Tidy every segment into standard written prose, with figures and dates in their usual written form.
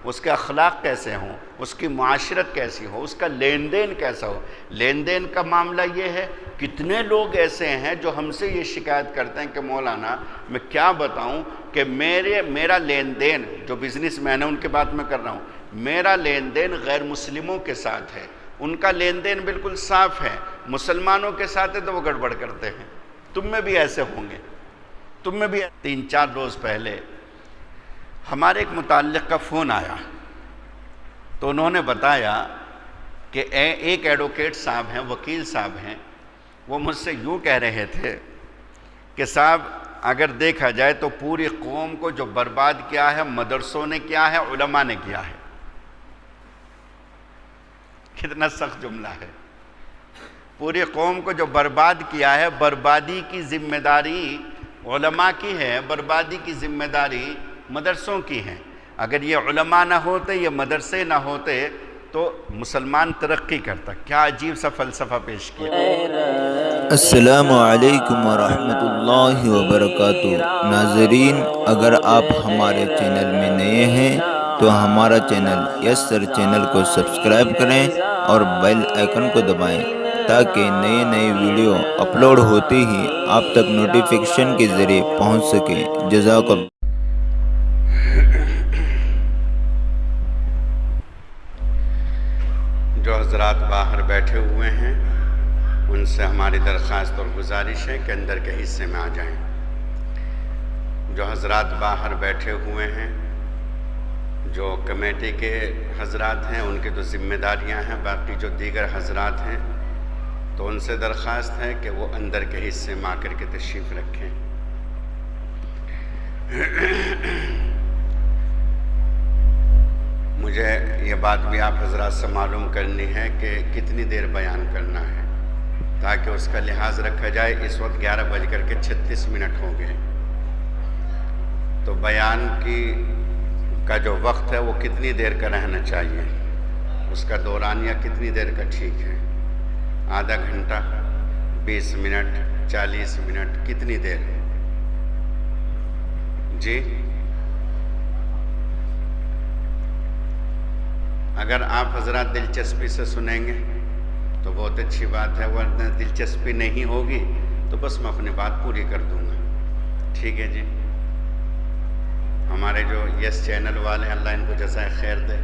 اس کے اخلاق کیسے ہوں، اس کی معاشرت کیسی ہو، اس کا لین دین کیسا ہو۔ لین دین کا معاملہ یہ ہے، کتنے لوگ ایسے ہیں جو ہم سے یہ شکایت کرتے ہیں کہ مولانا میں کیا بتاؤں کہ میرا لین دین، جو بزنس مین ہے ان کی بات میں کر رہا ہوں، میرا لین دین غیر مسلموں کے ساتھ ہے، ان کا لین دین بالکل صاف ہے، مسلمانوں کے ساتھ ہے تو وہ گڑبڑ کرتے ہیں۔ تم میں بھی ایسے ہوں گے، تم میں بھی۔ 3-4 روز پہلے ہمارے ایک متعلق کا فون آیا تو انہوں نے بتایا کہ ایک ایڈوکیٹ صاحب ہیں، وکیل صاحب ہیں، وہ مجھ سے یوں کہہ رہے تھے کہ صاحب اگر دیکھا جائے تو پوری قوم کو جو برباد کیا ہے مدرسوں نے کیا ہے، علماء نے کیا ہے۔ کتنا سخت جملہ ہے۔ پوری قوم کو جو برباد کیا ہے، بربادی کی ذمہ داری علماء کی ہے، بربادی کی ذمہ داری مدرسوں کی ہے۔ اگر یہ علماء نہ ہوتے، یہ مدرسے نہ ہوتے تو مسلمان ترقی کرتا۔ کیا عجیب سا فلسفہ پیش کیا۔ السلام علیکم ورحمۃ اللہ وبرکاتہ۔ ناظرین، اگر آپ ہمارے چینل میں نئے ہیں تو ہمارا چینل یس سر چینل کو سبسکرائب کریں اور بیل آئیکن کو دبائیں تاکہ نئے ویڈیو اپلوڈ ہوتے ہی آپ تک نوٹیفیکیشن کے ذریعے پہنچ سکے۔ جزاک اللہ۔ جو حضرات باہر بیٹھے ہوئے ہیں ان سے ہماری درخواست اور گزارش ہے کہ اندر کے حصے میں آ جائیں۔ جو حضرات باہر بیٹھے ہوئے ہیں، جو کمیٹی کے حضرات ہیں، ان کی تو ذمہ داریاں ہیں، باقی جو دیگر حضرات ہیں تو ان سے درخواست ہے کہ وہ اندر کے حصے میں آ کر کے تشریف رکھیں۔ مجھے یہ بات بھی آپ حضرات سے معلوم کرنی ہے کہ کتنی دیر بیان کرنا ہے تاکہ اس کا لحاظ رکھا جائے۔ اس وقت 11:36 ہو گئے، تو بیان کا جو وقت ہے وہ کتنی دیر کا رہنا چاہیے، اس کا دورانیہ کتنی دیر کا ٹھیک ہے؟ آدھا گھنٹہ، 20 منٹ، 40 منٹ، کتنی دیر؟ جی اگر آپ حضرات دلچسپی سے سنیں گے تو بہت اچھی بات ہے، ورنہ دلچسپی نہیں ہوگی تو بس میں اپنی بات پوری کر دوں گا۔ ٹھیک ہے جی۔ ہمارے جو یس چینل والے ہیں، اللہ ان کو جزائے خیر دے،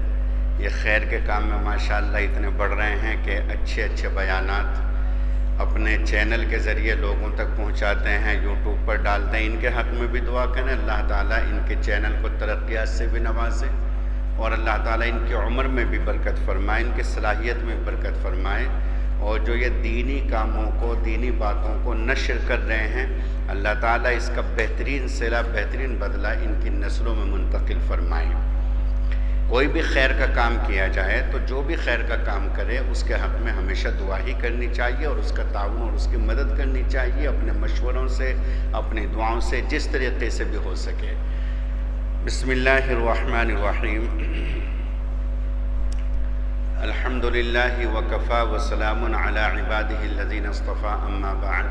یہ خیر کے کام میں ماشاءاللہ اتنے بڑھ رہے ہیں کہ اچھے بیانات اپنے چینل کے ذریعے لوگوں تک پہنچاتے ہیں، یوٹیوب پر ڈالتے ہیں۔ ان کے حق میں بھی دعا کریں، اللہ تعالیٰ ان کے چینل کو ترقیات سے بھی نوازے اور اللہ تعالیٰ ان کی عمر میں بھی برکت فرمائے، ان کی صلاحیت میں برکت فرمائے، اور جو یہ دینی کاموں کو، دینی باتوں کو نشر کر رہے ہیں، اللہ تعالیٰ اس کا بہترین صلہ، بہترین بدلہ ان کی نسلوں میں منتقل فرمائے۔ کوئی بھی خیر کا کام کیا جائے تو جو بھی خیر کا کام کرے اس کے حق میں ہمیشہ دعا ہی کرنی چاہیے اور اس کا تعاون اور اس کی مدد کرنی چاہیے، اپنے مشوروں سے، اپنی دعاؤں سے، جس طریقے سے بھی ہو سکے۔ بسم اللہ الرحمن الرحیم۔ الحمد للہ وکفی وسلام علی عبادہ الذین اصطفی، اما بعد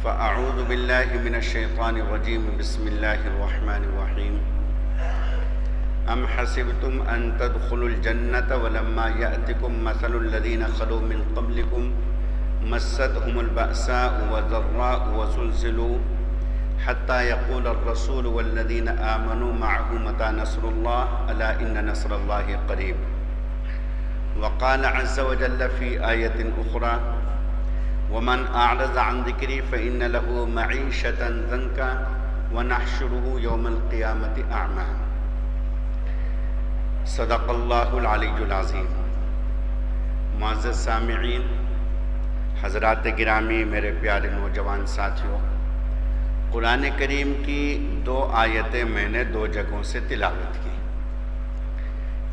فاعوذ باللہ من الشیطان الرجیم۔ بسم اللہ الرحمن الرحیم۔ ام حسبتم ان تدخلوا الجنة ولما یأتکم مثل الذین خلوا من قبلکم مستهم البأساء والضراء وزلزلوا حتى يقول الرسول والذين آمنوا معه متى نصر الله ألا إن نصر الله قريب۔ وقال عز وجل في آية أخرى ومن أعرض عن ذكري فإن له معيشة ضنكا ونحشره يوم القيامة أعمى۔ صدق اللہ العلی العظیم۔ معزز سامعین، حضرات گرامی، میرے پیارے نوجوان ساتھیوں، قرآن کریم کی 2 آیتیں میں نے 2 جگہوں سے تلاوت کی،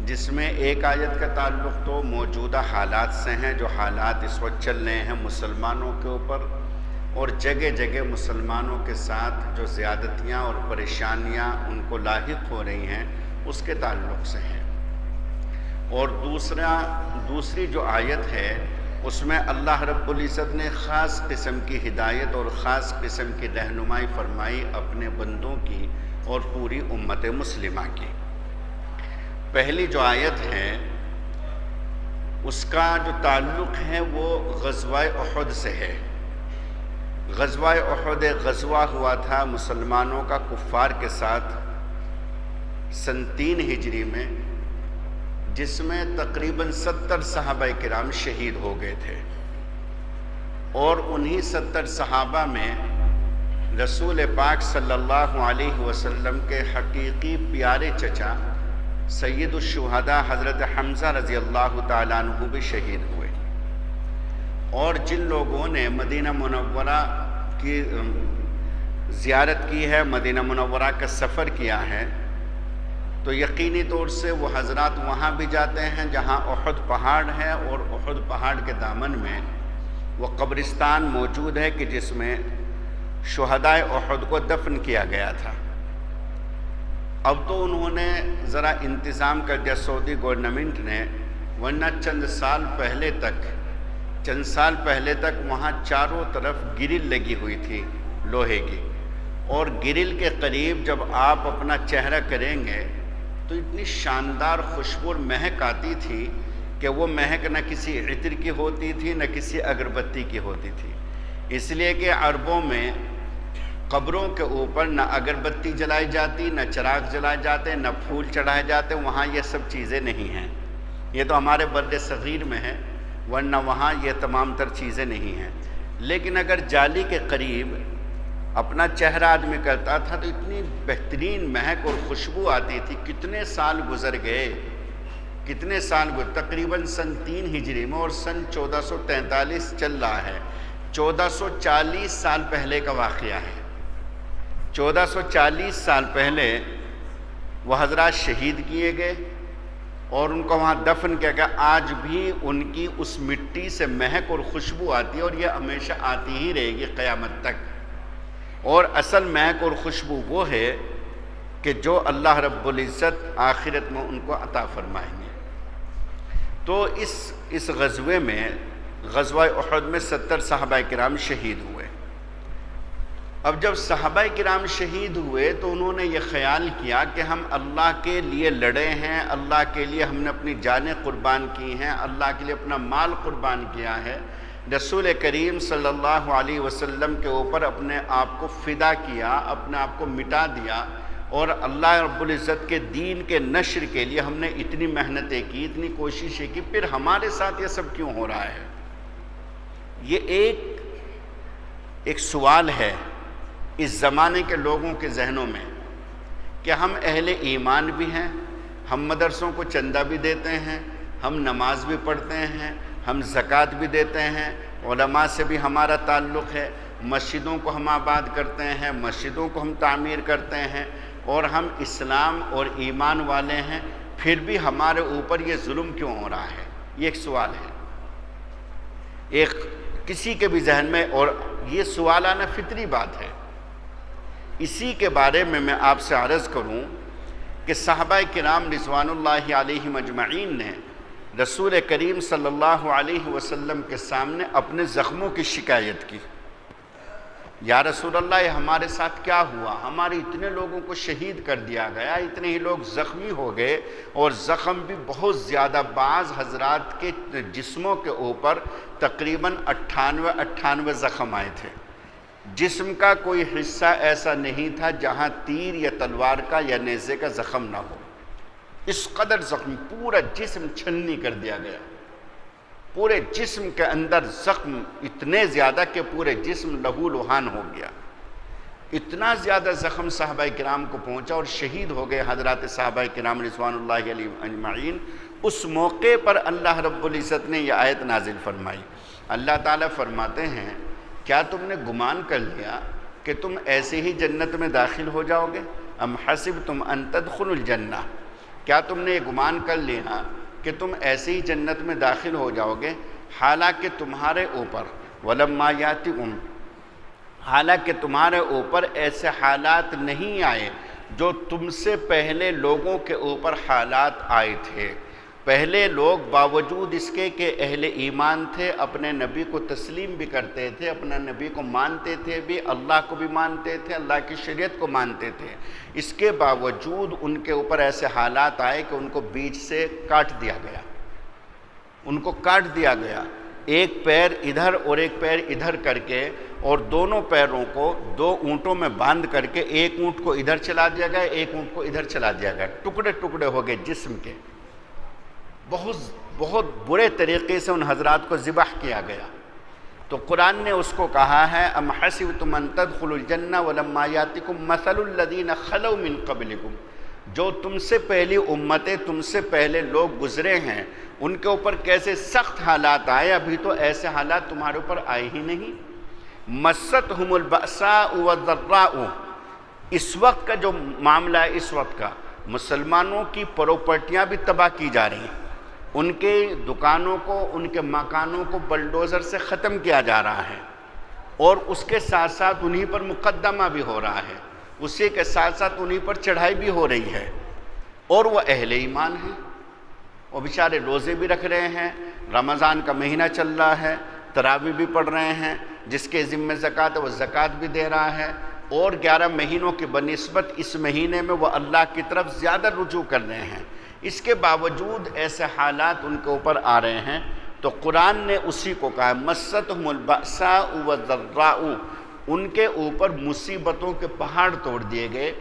جس میں ایک آیت کا تعلق تو موجودہ حالات سے ہیں، جو حالات اس وقت چل رہے ہیں مسلمانوں کے اوپر، اور جگہ جگہ مسلمانوں کے ساتھ جو زیادتیاں اور پریشانیاں ان کو لاحق ہو رہی ہیں اس کے تعلق سے ہیں، اور دوسری جو آیت ہے اس میں اللہ رب العزت نے خاص قسم کی ہدایت اور خاص قسم کی رہنمائی فرمائی اپنے بندوں کی اور پوری امت مسلمہ کی۔ پہلی جو آیت ہے اس کا جو تعلق ہے وہ غزوہ احد سے ہے۔ غزوہ احد ایک غزوہ ہوا تھا مسلمانوں کا کفار کے ساتھ سن 3 ہجری میں، جس میں تقریباً 70 صحابہ کرام شہید ہو گئے تھے، اور انہی 70 صحابہ میں رسول پاک صلی اللہ علیہ وسلم کے حقیقی پیارے چچا سید الشہداء حضرت حمزہ رضی اللہ تعالیٰ عنہ بھی شہید ہوئے۔ اور جن لوگوں نے مدینہ منورہ کی زیارت کی ہے، مدینہ منورہ کا سفر کیا ہے، تو یقینی طور سے وہ حضرات وہاں بھی جاتے ہیں جہاں احد پہاڑ ہے، اور احد پہاڑ کے دامن میں وہ قبرستان موجود ہے کہ جس میں شہدائے احد کو دفن کیا گیا تھا۔ اب تو انہوں نے ذرا انتظام کر دیا سعودی گورنمنٹ نے، ورنہ چند سال پہلے تک وہاں چاروں طرف گرل لگی ہوئی تھی لوہے کی، اور گرل کے قریب جب آپ اپنا چہرہ کریں گے تو اتنی شاندار خوشبو اور مہک آتی تھی کہ وہ مہک نہ کسی عطر کی ہوتی تھی نہ کسی اگربتی کی ہوتی تھی، اس لیے کہ عربوں میں قبروں کے اوپر نہ اگربتی جلائی جاتی، نہ چراغ جلائے جاتے، نہ پھول چڑھائے جاتے، وہاں یہ سب چیزیں نہیں ہیں۔ یہ تو ہمارے بر صغیر میں ہے، ورنہ وہاں یہ تمام تر چیزیں نہیں ہیں۔ لیکن اگر جالی کے قریب اپنا چہرہ آدمی کرتا تھا تو اتنی بہترین مہک اور خوشبو آتی تھی۔ کتنے سال گزر گئے، تقریباً سن 3 ہجری میں، اور سن 1443 چل رہا ہے، 1440 سال پہلے کا واقعہ ہے۔ 1440 سال پہلے وہ حضرات شہید کیے گئے اور ان کو وہاں دفن کیا گیا۔ آج بھی ان کی اس مٹی سے مہک اور خوشبو آتی ہے، اور یہ ہمیشہ آتی ہی رہے گی قیامت تک۔ اور اصل مہک اور خوشبو وہ ہے کہ جو اللہ رب العزت آخرت میں ان کو عطا فرمائیں گے۔ تو اس غزوے میں، غزوہ احد میں 70 صحابہ کرام شہید ہوئے۔ اب جب صحابہ کرام شہید ہوئے تو انہوں نے یہ خیال کیا کہ ہم اللہ کے لیے لڑے ہیں، اللہ کے لیے ہم نے اپنی جانیں قربان کی ہیں، اللہ کے لیے اپنا مال قربان کیا ہے، رسول کریم صلی اللہ علیہ وسلم کے اوپر اپنے آپ کو فدا کیا، اپنے آپ کو مٹا دیا، اور اللہ رب العزت کے دین کے نشر کے لیے ہم نے اتنی محنتیں کی، اتنی کوششیں کی، پھر ہمارے ساتھ یہ سب کیوں ہو رہا ہے؟ یہ ایک سوال ہے اس زمانے کے لوگوں کے ذہنوں میں کہ ہم اہل ایمان بھی ہیں، ہم مدرسوں کو چندہ بھی دیتے ہیں، ہم نماز بھی پڑھتے ہیں، ہم زکوٰۃ بھی دیتے ہیں، علماء سے بھی ہمارا تعلق ہے، مسجدوں کو ہم آباد کرتے ہیں، مسجدوں کو ہم تعمیر کرتے ہیں، اور ہم اسلام اور ایمان والے ہیں، پھر بھی ہمارے اوپر یہ ظلم کیوں ہو رہا ہے؟ یہ ایک سوال ہے ایک کسی کے بھی ذہن میں، اور یہ سوال آنا فطری بات ہے۔ اسی کے بارے میں آپ سے عرض کروں کہ صحابہ کرام رضوان اللہ علیہم اجمعین نے رسول کریم صلی اللہ علیہ وسلم کے سامنے اپنے زخموں کی شکایت کی۔ یا رسول اللہ، یہ ہمارے ساتھ کیا ہوا؟ ہمارے اتنے لوگوں کو شہید کر دیا گیا، اتنے ہی لوگ زخمی ہو گئے، اور زخم بھی بہت زیادہ، بعض حضرات کے جسموں کے اوپر تقریباً 98 زخم آئے تھے۔ جسم کا کوئی حصہ ایسا نہیں تھا جہاں تیر یا تلوار کا یا نیزے کا زخم نہ ہو۔ اس قدر زخم، پورا جسم چھلنی کر دیا گیا، پورے جسم کے اندر زخم اتنے زیادہ کہ پورے جسم لہو لہان ہو گیا۔ اتنا زیادہ زخم صحابہ کرام کو پہنچا اور شہید ہو گئے حضرات صحابہ کرام رضوان اللہ علیہم اجمعین۔ اس موقع پر اللہ رب العزت نے یہ آیت نازل فرمائی۔ اللہ تعالیٰ فرماتے ہیں، کیا تم نے گمان کر لیا کہ تم ایسے ہی جنت میں داخل ہو جاؤ گے؟ ام حسبتم ان تدخلوا الجنہ، کیا تم نے یہ گمان کر لیا کہ تم ایسے ہی جنت میں داخل ہو جاؤ گے، حالانکہ تمہارے اوپر ولما یاتکم، حالانکہ تمہارے اوپر ایسے حالات نہیں آئے جو تم سے پہلے لوگوں کے اوپر حالات آئے تھے۔ پہلے لوگ باوجود اس کے کہ اہل ایمان تھے، اپنے نبی کو تسلیم بھی کرتے تھے، اپنا نبی کو مانتے تھے بھی، اللہ کو بھی مانتے تھے، اللہ کی شریعت کو مانتے تھے، اس کے باوجود ان کے اوپر ایسے حالات آئے کہ ان کو بیچ سے کاٹ دیا گیا، ان کو کاٹ دیا گیا، ایک پیر ادھر اور ایک پیر ادھر کر کے، اور دونوں پیروں کو 2 اونٹوں میں باندھ کر کے ایک اونٹ کو ادھر چلا دیا گیا، ایک اونٹ کو ادھر چلا دیا گیا، ٹکڑے ٹکڑے ہو گئے جسم کے، بہت برے طریقے سے ان حضرات کو ذبح کیا گیا۔ تو قرآن نے اس کو کہا ہے ام حسبتم ان تدخلوا الجنہ ولما یاتکم مثل الذین خلوا من قبلکم، جو تم سے پہلی امتیں، تم سے پہلے لوگ گزرے ہیں، ان کے اوپر کیسے سخت حالات آئے، ابھی تو ایسے حالات تمہارے اوپر آئے ہی نہیں۔ مستہم البأساء والضراء، اس وقت کا جو معاملہ ہے، اس وقت کا مسلمانوں کی پراپرٹیاں بھی تباہ کی جا رہی ہیں، ان کے دکانوں کو، ان کے مکانوں کو بلڈوزر سے ختم کیا جا رہا ہے، اور اس کے ساتھ ساتھ انہی پر مقدمہ بھی ہو رہا ہے، اسی کے ساتھ ساتھ انہی پر چڑھائی بھی ہو رہی ہے، اور وہ اہل ایمان ہیں، وہ بیچارے روزے بھی رکھ رہے ہیں، رمضان کا مہینہ چل رہا ہے، تراویح بھی پڑھ رہے ہیں، جس کے ذمہ زکوٰۃ ہے وہ زکوٰۃ بھی دے رہا ہے، اور 11 مہینوں کی بنسبت اس مہینے میں وہ اللہ کی طرف زیادہ رجوع کر رہے ہیں، اس کے باوجود ایسے حالات ان کے اوپر آ رہے ہیں۔ تو قرآن نے اسی کو کہا مستہم البأساء والضراء، ان کے اوپر مصیبتوں کے پہاڑ توڑ دیے گئے۔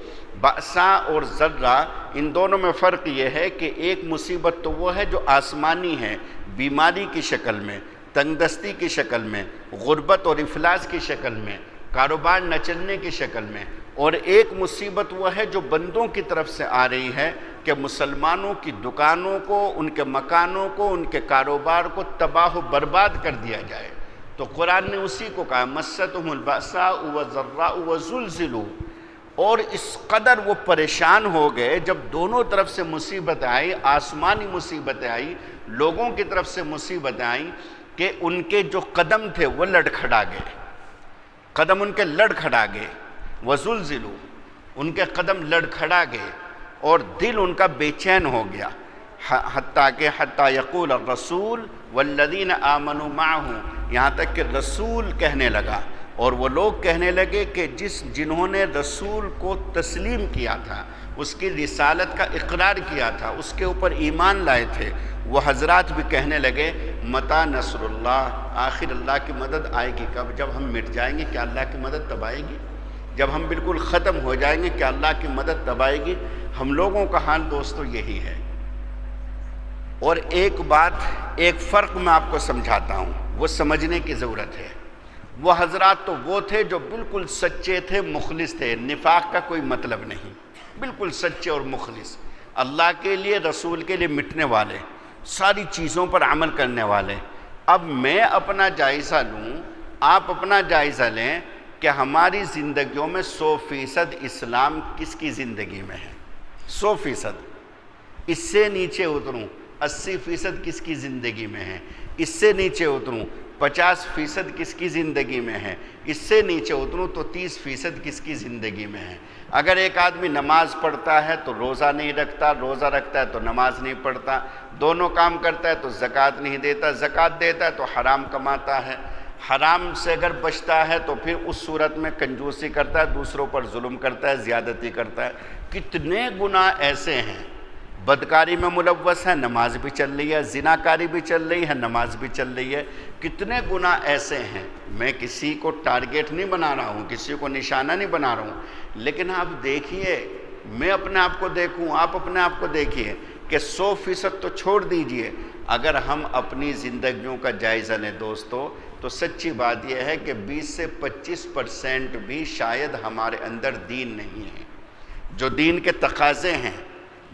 بأساء اور ضرہ، ان دونوں میں فرق یہ ہے کہ ایک مصیبت تو وہ ہے جو آسمانی ہے، بیماری کی شکل میں، تنگ دستی کی شکل میں، غربت اور افلاس کی شکل میں، کاروبار نہ چلنے کی شکل میں، اور ایک مصیبت وہ ہے جو بندوں کی طرف سے آ رہی ہے کہ مسلمانوں کی دکانوں کو، ان کے مکانوں کو، ان کے کاروبار کو تباہ و برباد کر دیا جائے۔ تو قرآن نے اسی کو کہا مستہم البأساء والضراء وزلزلوا، اور اس قدر وہ پریشان ہو گئے جب دونوں طرف سے مصیبتیں آئی، آسمانی مصیبتیں آئی، لوگوں کی طرف سے مصیبتیں آئیں، کہ ان کے جو قدم تھے وہ لڑکھڑا گئے، قدم ان کے لڑکھڑا گئے، وزلزلوا، ان کے قدم لڑکھڑا گئے، اور دل ان کا بے چین ہو گیا، حتیٰ یقول الرسول والذین آمنوا معہ، یہاں تک کہ رسول کہنے لگا، اور وہ لوگ کہنے لگے کہ جنہوں نے رسول کو تسلیم کیا تھا، اس کی رسالت کا اقرار کیا تھا، اس کے اوپر ایمان لائے تھے، وہ حضرات بھی کہنے لگے متی نصر اللہ، آخر اللہ کی مدد آئے گی کب؟ جب ہم مٹ جائیں گے کیا اللہ کی مدد تب آئے گی؟ جب ہم بالکل ختم ہو جائیں گے کیا اللہ کی مدد تب آئے گی؟ ہم لوگوں کا حال دوستو یہی ہے۔ اور ایک بات، ایک فرق میں آپ کو سمجھاتا ہوں، وہ سمجھنے کی ضرورت ہے۔ وہ حضرات تو وہ تھے جو بالکل سچے تھے، مخلص تھے، نفاق کا کوئی مطلب نہیں، بالکل سچے اور مخلص، اللہ کے لیے، رسول کے لیے مٹنے والے، ساری چیزوں پر عمل کرنے والے۔ اب میں اپنا جائزہ لوں، آپ اپنا جائزہ لیں کہ ہماری زندگیوں میں 100% اسلام کس کی زندگی میں ہے؟ 100%۔ اس سے نیچے اتروں 80% کس کی زندگی میں ہے؟ اس سے نیچے اتروں 50% کس کی زندگی میں ہے؟ اس سے نیچے اتروں تو 30% کس کی زندگی میں ہے؟ اگر ایک آدمی نماز پڑھتا ہے تو روزہ نہیں رکھتا، روزہ رکھتا ہے تو نماز نہیں پڑھتا، دونوں کام کرتا ہے تو زکوٰۃ نہیں دیتا، زکوٰۃ دیتا ہے تو حرام کماتا ہے، حرام سے اگر بچتا ہے تو پھر اس صورت میں کنجوسی کرتا ہے، دوسروں پر ظلم کرتا ہے، زیادتی کرتا ہے۔ کتنے گناہ ایسے ہیں، بدکاری میں ملوث ہے، نماز بھی چل رہی ہے، زناکاری بھی چل رہی ہے، نماز بھی چل رہی ہے، کتنے گناہ ایسے ہیں۔ میں کسی کو ٹارگیٹ نہیں بنا رہا ہوں، کسی کو نشانہ نہیں بنا رہا ہوں، لیکن آپ دیکھیے، میں اپنے آپ کو دیکھوں، آپ اپنے آپ کو دیکھیے کہ 100% تو چھوڑ دیجئے، اگر ہم اپنی زندگیوں کا جائزہ لیں دوستو، تو سچی بات یہ ہے کہ 20 سے 25% بھی شاید ہمارے اندر دین نہیں ہے، جو دین کے تقاضے ہیں،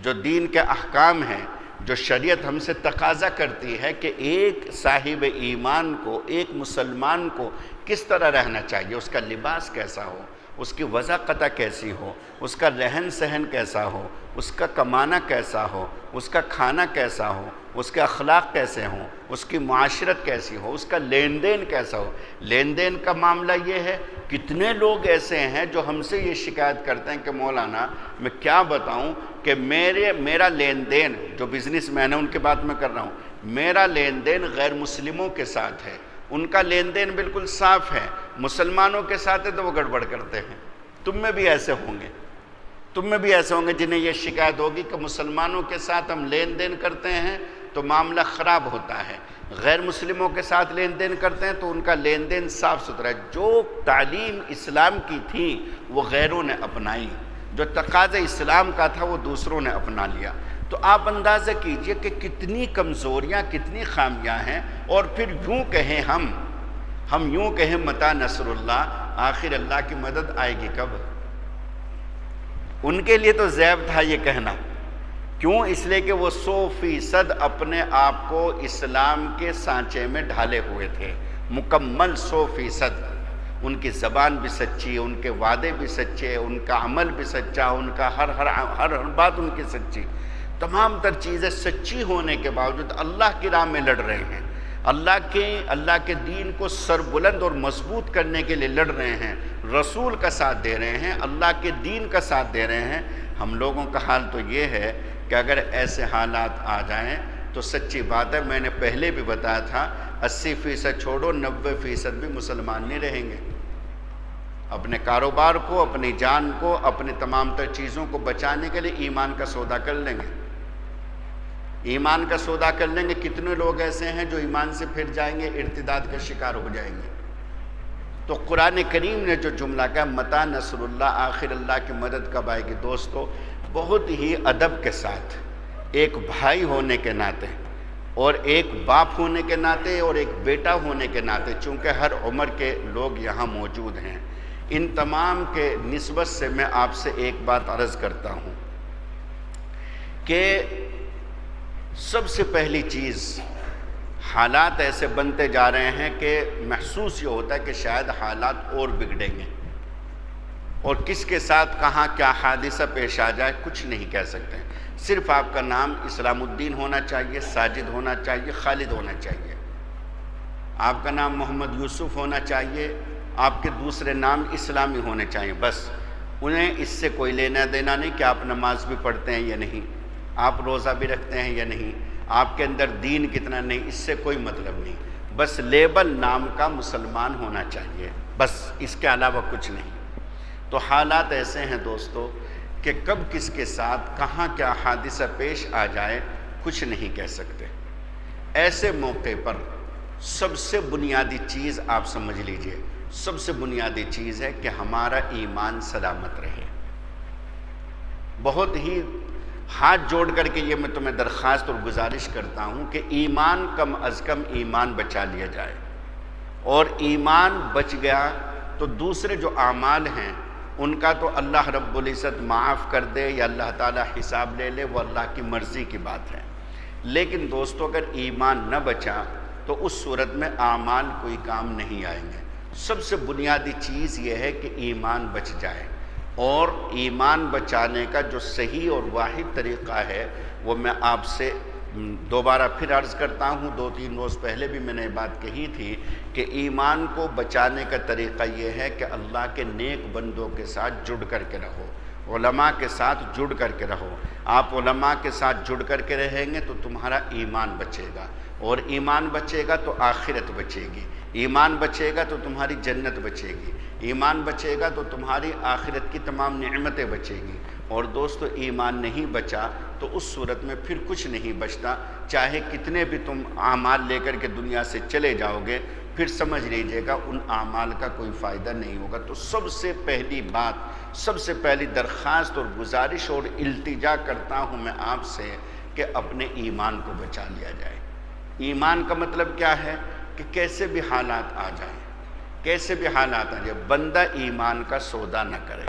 جو دین کے احکام ہیں، جو شریعت ہم سے تقاضا کرتی ہے کہ ایک صاحب ایمان کو، ایک مسلمان کو کس طرح رہنا چاہیے، اس کا لباس کیسا ہو، اس کی وضاقتہ کیسی ہو، اس کا رہن سہن کیسا ہو، اس کا کمانا کیسا ہو، اس کا کھانا کیسا ہو، اس کے اخلاق کیسے ہوں، اس کی معاشرت کیسی ہو، اس کا لین دین کیسا ہو۔ لین دین کا معاملہ یہ ہے، کتنے لوگ ایسے ہیں جو ہم سے یہ شکایت کرتے ہیں کہ مولانا میں کیا بتاؤں کہ میرا لین دین، جو بزنس مین ہے ان کی بات میں کر رہا ہوں، میرا لین دین غیر مسلموں کے ساتھ ہے، ان کا لین دین بالکل صاف ہے، مسلمانوں کے ساتھ ہے تو وہ گڑبڑ کرتے ہیں۔ تم میں بھی ایسے ہوں گے جنہیں یہ شکایت ہوگی کہ مسلمانوں کے ساتھ ہم لین دین کرتے ہیں تو معاملہ خراب ہوتا ہے، غیر مسلموں کے ساتھ لین دین کرتے ہیں تو ان کا لین دین صاف ستھرا ہے۔ جو تعلیم اسلام کی تھی وہ غیروں نے اپنائی، جو تقاضا اسلام کا تھا وہ دوسروں نے اپنا لیا۔ تو آپ اندازہ کیجئے کہ کتنی کمزوریاں، کتنی خامیاں ہیں، اور پھر یوں کہیں ہم یوں کہیں متی نصر اللہ، آخر اللہ کی مدد آئے گی کب؟ ان کے لیے تو زیب تھا یہ کہنا، کیوں؟ اس لیے کہ وہ 100% اپنے آپ کو اسلام کے سانچے میں ڈھالے ہوئے تھے، مکمل 100%۔ ان کی زبان بھی سچی، ان کے وعدے بھی سچے، ان کا عمل بھی سچا، ان کا ہر بات ان کی سچی، تمام تر چیزیں سچی ہونے کے باوجود اللہ کی راہ میں لڑ رہے ہیں، اللہ کے دین کو سربلند اور مضبوط کرنے کے لیے لڑ رہے ہیں، رسول کا ساتھ دے رہے ہیں، اللہ کے دین کا ساتھ دے رہے ہیں۔ ہم لوگوں کا حال تو یہ ہے کہ اگر ایسے حالات آ جائیں تو سچی بات ہے، میں نے پہلے بھی بتایا تھا، 80% چھوڑو 90% بھی مسلمان نہیں رہیں گے۔ اپنے کاروبار کو، اپنی جان کو، اپنے تمام تر چیزوں کو بچانے کے لیے ایمان کا سودا کر لیں گے، ایمان کا سودا کر لیں گے۔ کتنے لوگ ایسے ہیں جو ایمان سے پھر جائیں گے، ارتداد کا شکار ہو جائیں گے۔ تو قرآن کریم نے جو جملہ کہا متی نصر اللہ، آخر اللہ کی مدد کب آئے گی، دوستو بہت ہی ادب کے ساتھ، ایک بھائی ہونے کے ناطے اور ایک باپ ہونے کے ناطے اور ایک بیٹا ہونے کے ناطے، چونکہ ہر عمر کے لوگ یہاں موجود ہیں، ان تمام کے نسبت سے میں آپ سے ایک بات عرض کرتا ہوں کہ سب سے پہلی چیز، حالات ایسے بنتے جا رہے ہیں کہ محسوس یہ ہوتا ہے کہ شاید حالات اور بگڑیں گے، اور کس کے ساتھ کہاں کیا حادثہ پیش آ جائے کچھ نہیں کہہ سکتے۔ صرف آپ کا نام اسلام الدین ہونا چاہیے، ساجد ہونا چاہیے، خالد ہونا چاہیے، آپ کا نام محمد یوسف ہونا چاہیے، آپ کے دوسرے نام اسلامی ہونے چاہیے، بس انہیں اس سے کوئی لینا دینا نہیں کہ آپ نماز بھی پڑھتے ہیں یا نہیں، آپ روزہ بھی رکھتے ہیں یا نہیں، آپ کے اندر دین کتنا نہیں، اس سے کوئی مطلب نہیں، بس لیبل نام کا مسلمان ہونا چاہیے، بس اس کے علاوہ کچھ نہیں۔ تو حالات ایسے ہیں دوستو کہ کب کس کے ساتھ کہاں کیا حادثہ پیش آ جائے کچھ نہیں کہہ سکتے۔ ایسے موقع پر سب سے بنیادی چیز آپ سمجھ لیجئے، سب سے بنیادی چیز ہے کہ ہمارا ایمان سلامت رہے۔ بہت ہی ہاتھ جوڑ کر کے یہ میں تمہیں درخواست اور گزارش کرتا ہوں کہ ایمان کم از کم ایمان بچا لیا جائے، اور ایمان بچ گیا تو دوسرے جو اعمال ہیں ان کا تو اللہ رب العزت معاف کر دے یا اللہ تعالیٰ حساب لے لے، وہ اللہ کی مرضی کی بات ہے۔ لیکن دوستو اگر ایمان نہ بچا تو اس صورت میں اعمال کوئی کام نہیں آئیں گے۔ سب سے بنیادی چیز یہ ہے کہ ایمان بچ جائے، اور ایمان بچانے کا جو صحیح اور واحد طریقہ ہے وہ میں آپ سے دوبارہ پھر عرض کرتا ہوں، 2-3 روز پہلے بھی میں نے یہ بات کہی تھی کہ ایمان کو بچانے کا طریقہ یہ ہے کہ اللہ کے نیک بندوں کے ساتھ جڑ کر کے رہو، علماء کے ساتھ جڑ کر کے رہو۔ آپ علماء کے ساتھ جڑ کر کے رہیں گے تو تمہارا ایمان بچے گا، اور ایمان بچے گا تو آخرت بچے گی، ایمان بچے گا تو تمہاری جنت بچے گی، ایمان بچے گا تو تمہاری آخرت کی تمام نعمتیں بچے گی۔ اور دوستو ایمان نہیں بچا تو اس صورت میں پھر کچھ نہیں بچتا، چاہے کتنے بھی تم اعمال لے کر کے دنیا سے چلے جاؤ گے، پھر سمجھ لیجئے گا ان اعمال کا کوئی فائدہ نہیں ہوگا۔ تو سب سے پہلی بات، سب سے پہلی درخواست اور گزارش اور التجا کرتا ہوں میں آپ سے کہ اپنے ایمان کو بچا لیا جائے۔ ایمان کا مطلب کیا ہے کہ کیسے بھی حالات آ جائیں، کیسے بھی حالات آ جائیں، بندہ ایمان کا سودا نہ کرے،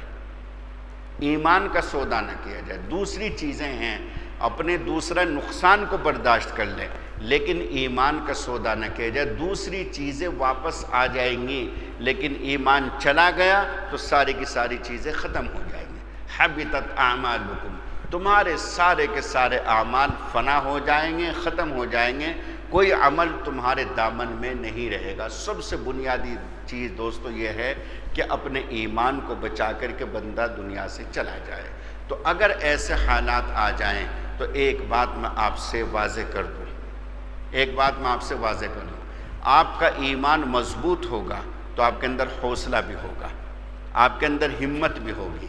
ایمان کا سودا نہ کیا جائے۔ دوسری چیزیں ہیں، اپنے دوسرا نقصان کو برداشت کر لیں، لیکن ایمان کا سودا نہ کیا جائے۔ دوسری چیزیں واپس آ جائیں گی، لیکن ایمان چلا گیا تو ساری کی ساری چیزیں ختم ہو جائیں گی۔ حبطت اعمالکم، تمہارے سارے کے سارے اعمال فنا ہو جائیں گے، ختم ہو جائیں گے، کوئی عمل تمہارے دامن میں نہیں رہے گا۔ سب سے بنیادی چیز دوستو یہ ہے کہ اپنے ایمان کو بچا کر کے بندہ دنیا سے چلا جائے۔ تو تو اگر ایسے حالات آ جائیں تو ایک بات میں آپ سے واضح کر دوں، آپ کا ایمان مضبوط ہوگا تو آپ کے اندر حوصلہ بھی ہوگا، آپ کے اندر ہمت بھی ہوگی،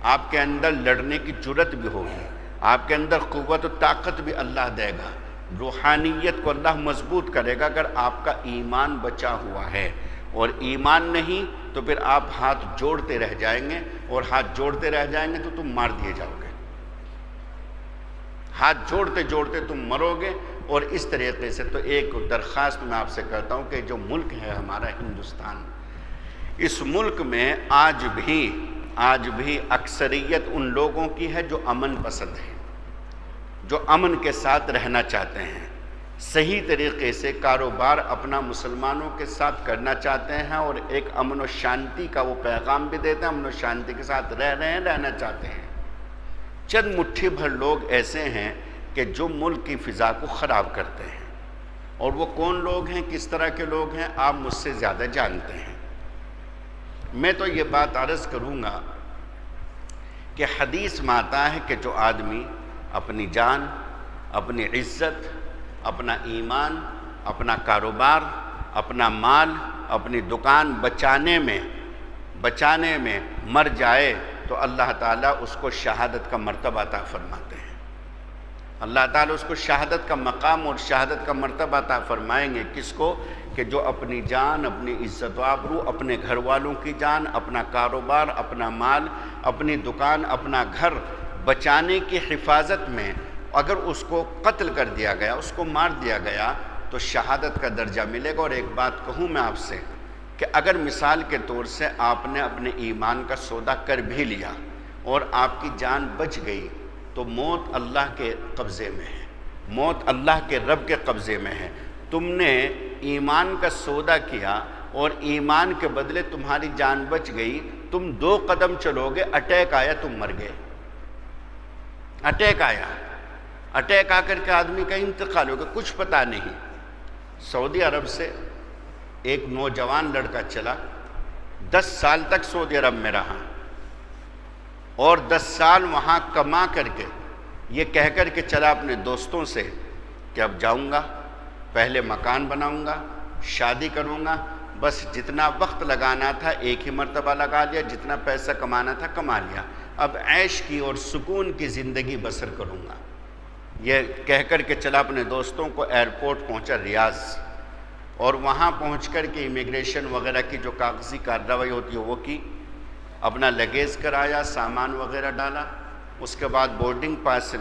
آپ کے اندر لڑنے کی جرت بھی ہوگی، آپ کے اندر قوت و طاقت بھی اللہ دے گا، روحانیت کو اللہ مضبوط کرے گا اگر آپ کا ایمان بچا ہوا ہے۔ اور ایمان نہیں تو پھر آپ ہاتھ جوڑتے رہ جائیں گے، اور ہاتھ جوڑتے رہ جائیں گے تو تم مار دیے جاؤ گے، ہاتھ جوڑتے جوڑتے تم مرو گے۔ اور اس طریقے سے تو ایک درخواست میں آپ سے کرتا ہوں کہ جو ملک ہے ہمارا ہندوستان، اس ملک میں آج بھی اکثریت ان لوگوں کی ہے جو امن پسند ہے، جو امن کے ساتھ رہنا چاہتے ہیں، صحیح طریقے سے کاروبار اپنا مسلمانوں کے ساتھ کرنا چاہتے ہیں، اور ایک امن و شانتی کا وہ پیغام بھی دیتے ہیں، امن و شانتی کے ساتھ رہنا چاہتے ہیں۔ چند مٹھی بھر لوگ ایسے ہیں کہ جو ملک کی فضا کو خراب کرتے ہیں، اور وہ کون لوگ ہیں، کس طرح کے لوگ ہیں، آپ مجھ سے زیادہ جانتے ہیں۔ میں تو یہ بات عرض کروں گا کہ حدیث میں آتا ہے کہ جو آدمی اپنی جان، اپنی عزت، اپنا ایمان، اپنا کاروبار، اپنا مال، اپنی دکان بچانے میں مر جائے تو اللہ تعالیٰ اس کو شہادت کا مرتبہ عطا فرماتے ہیں۔ اللہ تعالیٰ اس کو شہادت کا مقام اور شہادت کا مرتبہ عطا فرمائیں گے۔ کس کو؟ کہ جو اپنی جان، اپنی عزت و آبرو، اپنے گھر والوں کی جان، اپنا کاروبار، اپنا مال، اپنی دکان، اپنا گھر بچانے کی حفاظت میں اگر اس کو قتل کر دیا گیا، اس کو مار دیا گیا تو شہادت کا درجہ ملے گا۔ اور ایک بات کہوں میں آپ سے کہ اگر مثال کے طور سے آپ نے اپنے ایمان کا سودا کر بھی لیا اور آپ کی جان بچ گئی تو موت اللہ کے قبضے میں ہے، موت اللہ کے رب کے قبضے میں ہے۔ تم نے ایمان کا سودا کیا اور ایمان کے بدلے تمہاری جان بچ گئی، تم 2 قدم چلو گے، اٹیک آیا، تم مر گئے۔ اٹیک آ کر کے آدمی کا انتقال ہو گیا، کچھ پتہ نہیں۔ سعودی عرب سے ایک نوجوان لڑکا چلا، 10 سال تک سعودی عرب میں رہا، اور 10 سال وہاں کما کر کے یہ کہہ کر کے چلا اپنے دوستوں سے کہ اب جاؤں گا، پہلے مکان بناؤں گا، شادی کروں گا، بس جتنا وقت لگانا تھا ایک ہی مرتبہ لگا لیا، جتنا پیسہ کمانا تھا کما لیا، اب عیش کی اور سکون کی زندگی بسر کروں گا۔ یہ کہہ کر کے چلا اپنے دوستوں کو، ایئرپورٹ پہنچا ریاض، اور وہاں پہنچ کر کے امیگریشن وغیرہ کی جو کاغذی کارروائی ہوتی ہے وہ کی، اپنا لگیج کرایا، سامان وغیرہ ڈالا، اس کے بعد بورڈنگ پاس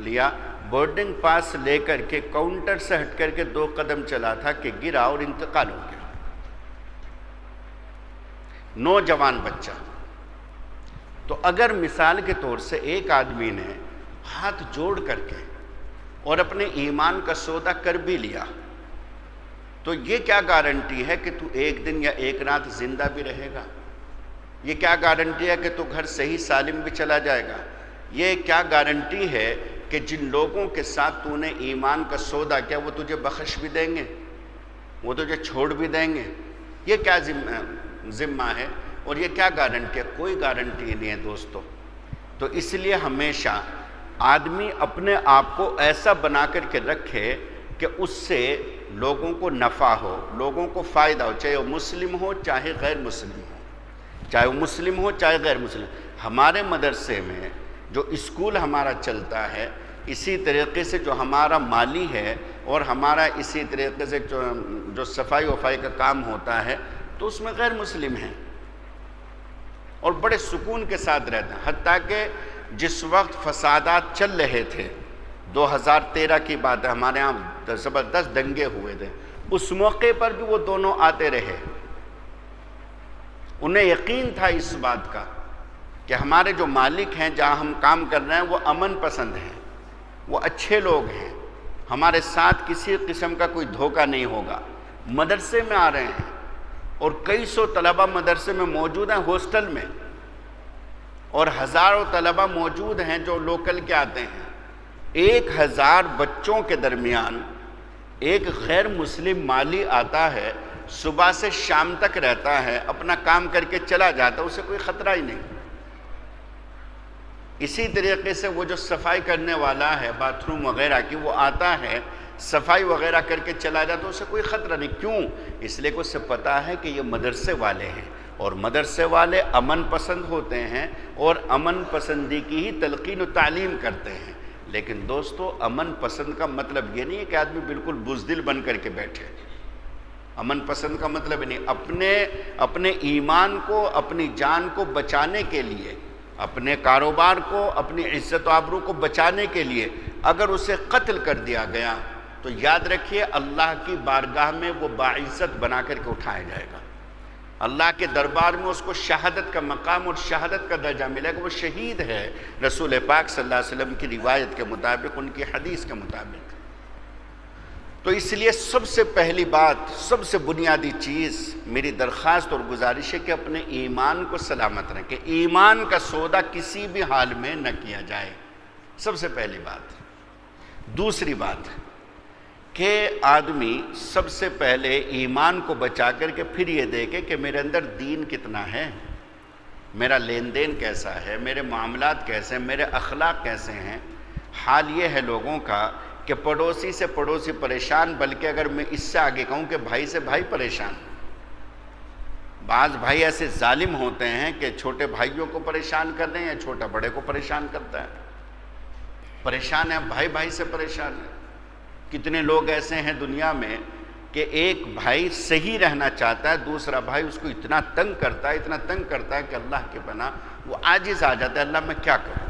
لیا۔ بورڈنگ پاس لے کر کے کاؤنٹر سے ہٹ کر کے 2 قدم چلا تھا کہ گرا اور انتقال ہو گیا۔ نوجوان بچہ۔ تو اگر مثال کے طور سے ایک آدمی نے ہاتھ جوڑ کر کے اور اپنے ایمان کا سودا کر بھی لیا تو یہ کیا گارنٹی ہے کہ تو ایک دن یا ایک رات زندہ بھی رہے گا؟ یہ کیا گارنٹی ہے کہ تو گھر صحیح سالم بھی چلا جائے گا؟ یہ کیا گارنٹی ہے کہ جن لوگوں کے ساتھ تو نے ایمان کا سودا کیا وہ تجھے بخش بھی دیں گے، وہ تجھے چھوڑ بھی دیں گے؟ یہ کیا ذمہ ہے اور یہ کیا گارنٹی ہے؟ کوئی گارنٹی نہیں ہے دوستو۔ تو اس لیے ہمیشہ آدمی اپنے آپ کو ایسا بنا کر کے رکھے کہ اس سے لوگوں کو نفع ہو، لوگوں کو فائدہ ہو، چاہے وہ مسلم ہو چاہے غیر مسلم ہو، چاہے وہ مسلم ہو چاہے غیر مسلم۔ ہمارے مدرسے میں جو اسکول ہمارا چلتا ہے، اسی طریقے سے جو ہمارا مالی ہے اور ہمارا اسی طریقے سے جو صفائی وفائی کا کام ہوتا ہے تو اس میں غیر مسلم ہیں اور بڑے سکون کے ساتھ رہتے ہیں۔ حتیٰ کہ جس وقت فسادات چل رہے تھے، 2013 کی بات ہے، ہمارے ہاں زبردست دنگے ہوئے تھے، اس موقع پر بھی وہ دونوں آتے رہے۔ انہیں یقین تھا اس بات کا کہ ہمارے جو مالک ہیں جہاں ہم کام کر رہے ہیں وہ امن پسند ہیں، وہ اچھے لوگ ہیں، ہمارے ساتھ کسی قسم کا کوئی دھوکہ نہیں ہوگا۔ مدرسے میں آ رہے ہیں اور کئی سو طلبہ مدرسے میں موجود ہیں، ہاسٹل میں، اور ہزاروں طلبہ موجود ہیں جو لوکل کے آتے ہیں۔ 1000 بچوں کے درمیان ایک غیر مسلم مالی آتا ہے، صبح سے شام تک رہتا ہے، اپنا کام کر کے چلا جاتا ہے، اسے کوئی خطرہ ہی نہیں۔ اسی طریقے سے وہ جو صفائی کرنے والا ہے باتھ روم وغیرہ کی، وہ آتا ہے صفائی وغیرہ کر کے چلا جاتا، اسے کوئی خطرہ نہیں. کیوں؟ اس لیے کہ اسے پتہ ہے کہ یہ مدرسے والے ہیں، اور مدرسے والے امن پسند ہوتے ہیں اور امن پسندی کی ہی تلقین و تعلیم کرتے ہیں. لیکن دوستو، امن پسند کا مطلب یہ نہیں ہے کہ آدمی بالکل بزدل بن کر کے بیٹھے. امن پسند کا مطلب نہیں، اپنے ایمان کو، اپنی جان کو بچانے کے لیے، اپنے کاروبار کو، اپنی عزت و آبرو کو بچانے کے لیے اگر اسے قتل کر دیا گیا تو یاد رکھیے اللہ کی بارگاہ میں وہ باعزت بنا کر کے اٹھایا جائے گا. اللہ کے دربار میں اس کو شہادت کا مقام اور شہادت کا درجہ ملے گا. وہ شہید ہے رسول پاک صلی اللہ علیہ وسلم کی روایت کے مطابق، ان کی حدیث کے مطابق. تو اس لیے سب سے پہلی بات، سب سے بنیادی چیز میری درخواست اور گزارش ہے کہ اپنے ایمان کو سلامت رکھیں. ایمان کا سودا کسی بھی حال میں نہ کیا جائے، سب سے پہلی بات. دوسری بات کہ آدمی سب سے پہلے ایمان کو بچا کر کے پھر یہ دیکھے کہ میرے اندر دین کتنا ہے، میرا لین دین کیسا ہے، میرے معاملات کیسے ہیں، میرے اخلاق کیسے ہیں. حال یہ ہے لوگوں کا کہ پڑوسی سے پڑوسی پریشان، بلکہ اگر میں اس سے آگے کہوں کہ بھائی سے بھائی پریشان. بعض بھائی ایسے ظالم ہوتے ہیں کہ چھوٹے بھائیوں کو پریشان کر دیں یا چھوٹا بڑے کو پریشان کرتا ہے. پریشان ہے، بھائی بھائی سے پریشان ہے. کتنے لوگ ایسے ہیں دنیا میں کہ ایک بھائی صحیح رہنا چاہتا ہے، دوسرا بھائی اس کو اتنا تنگ کرتا ہے کہ اللہ کے پناہ وہ عاجز آ جاتا ہے. اللہ میں کیا کروں،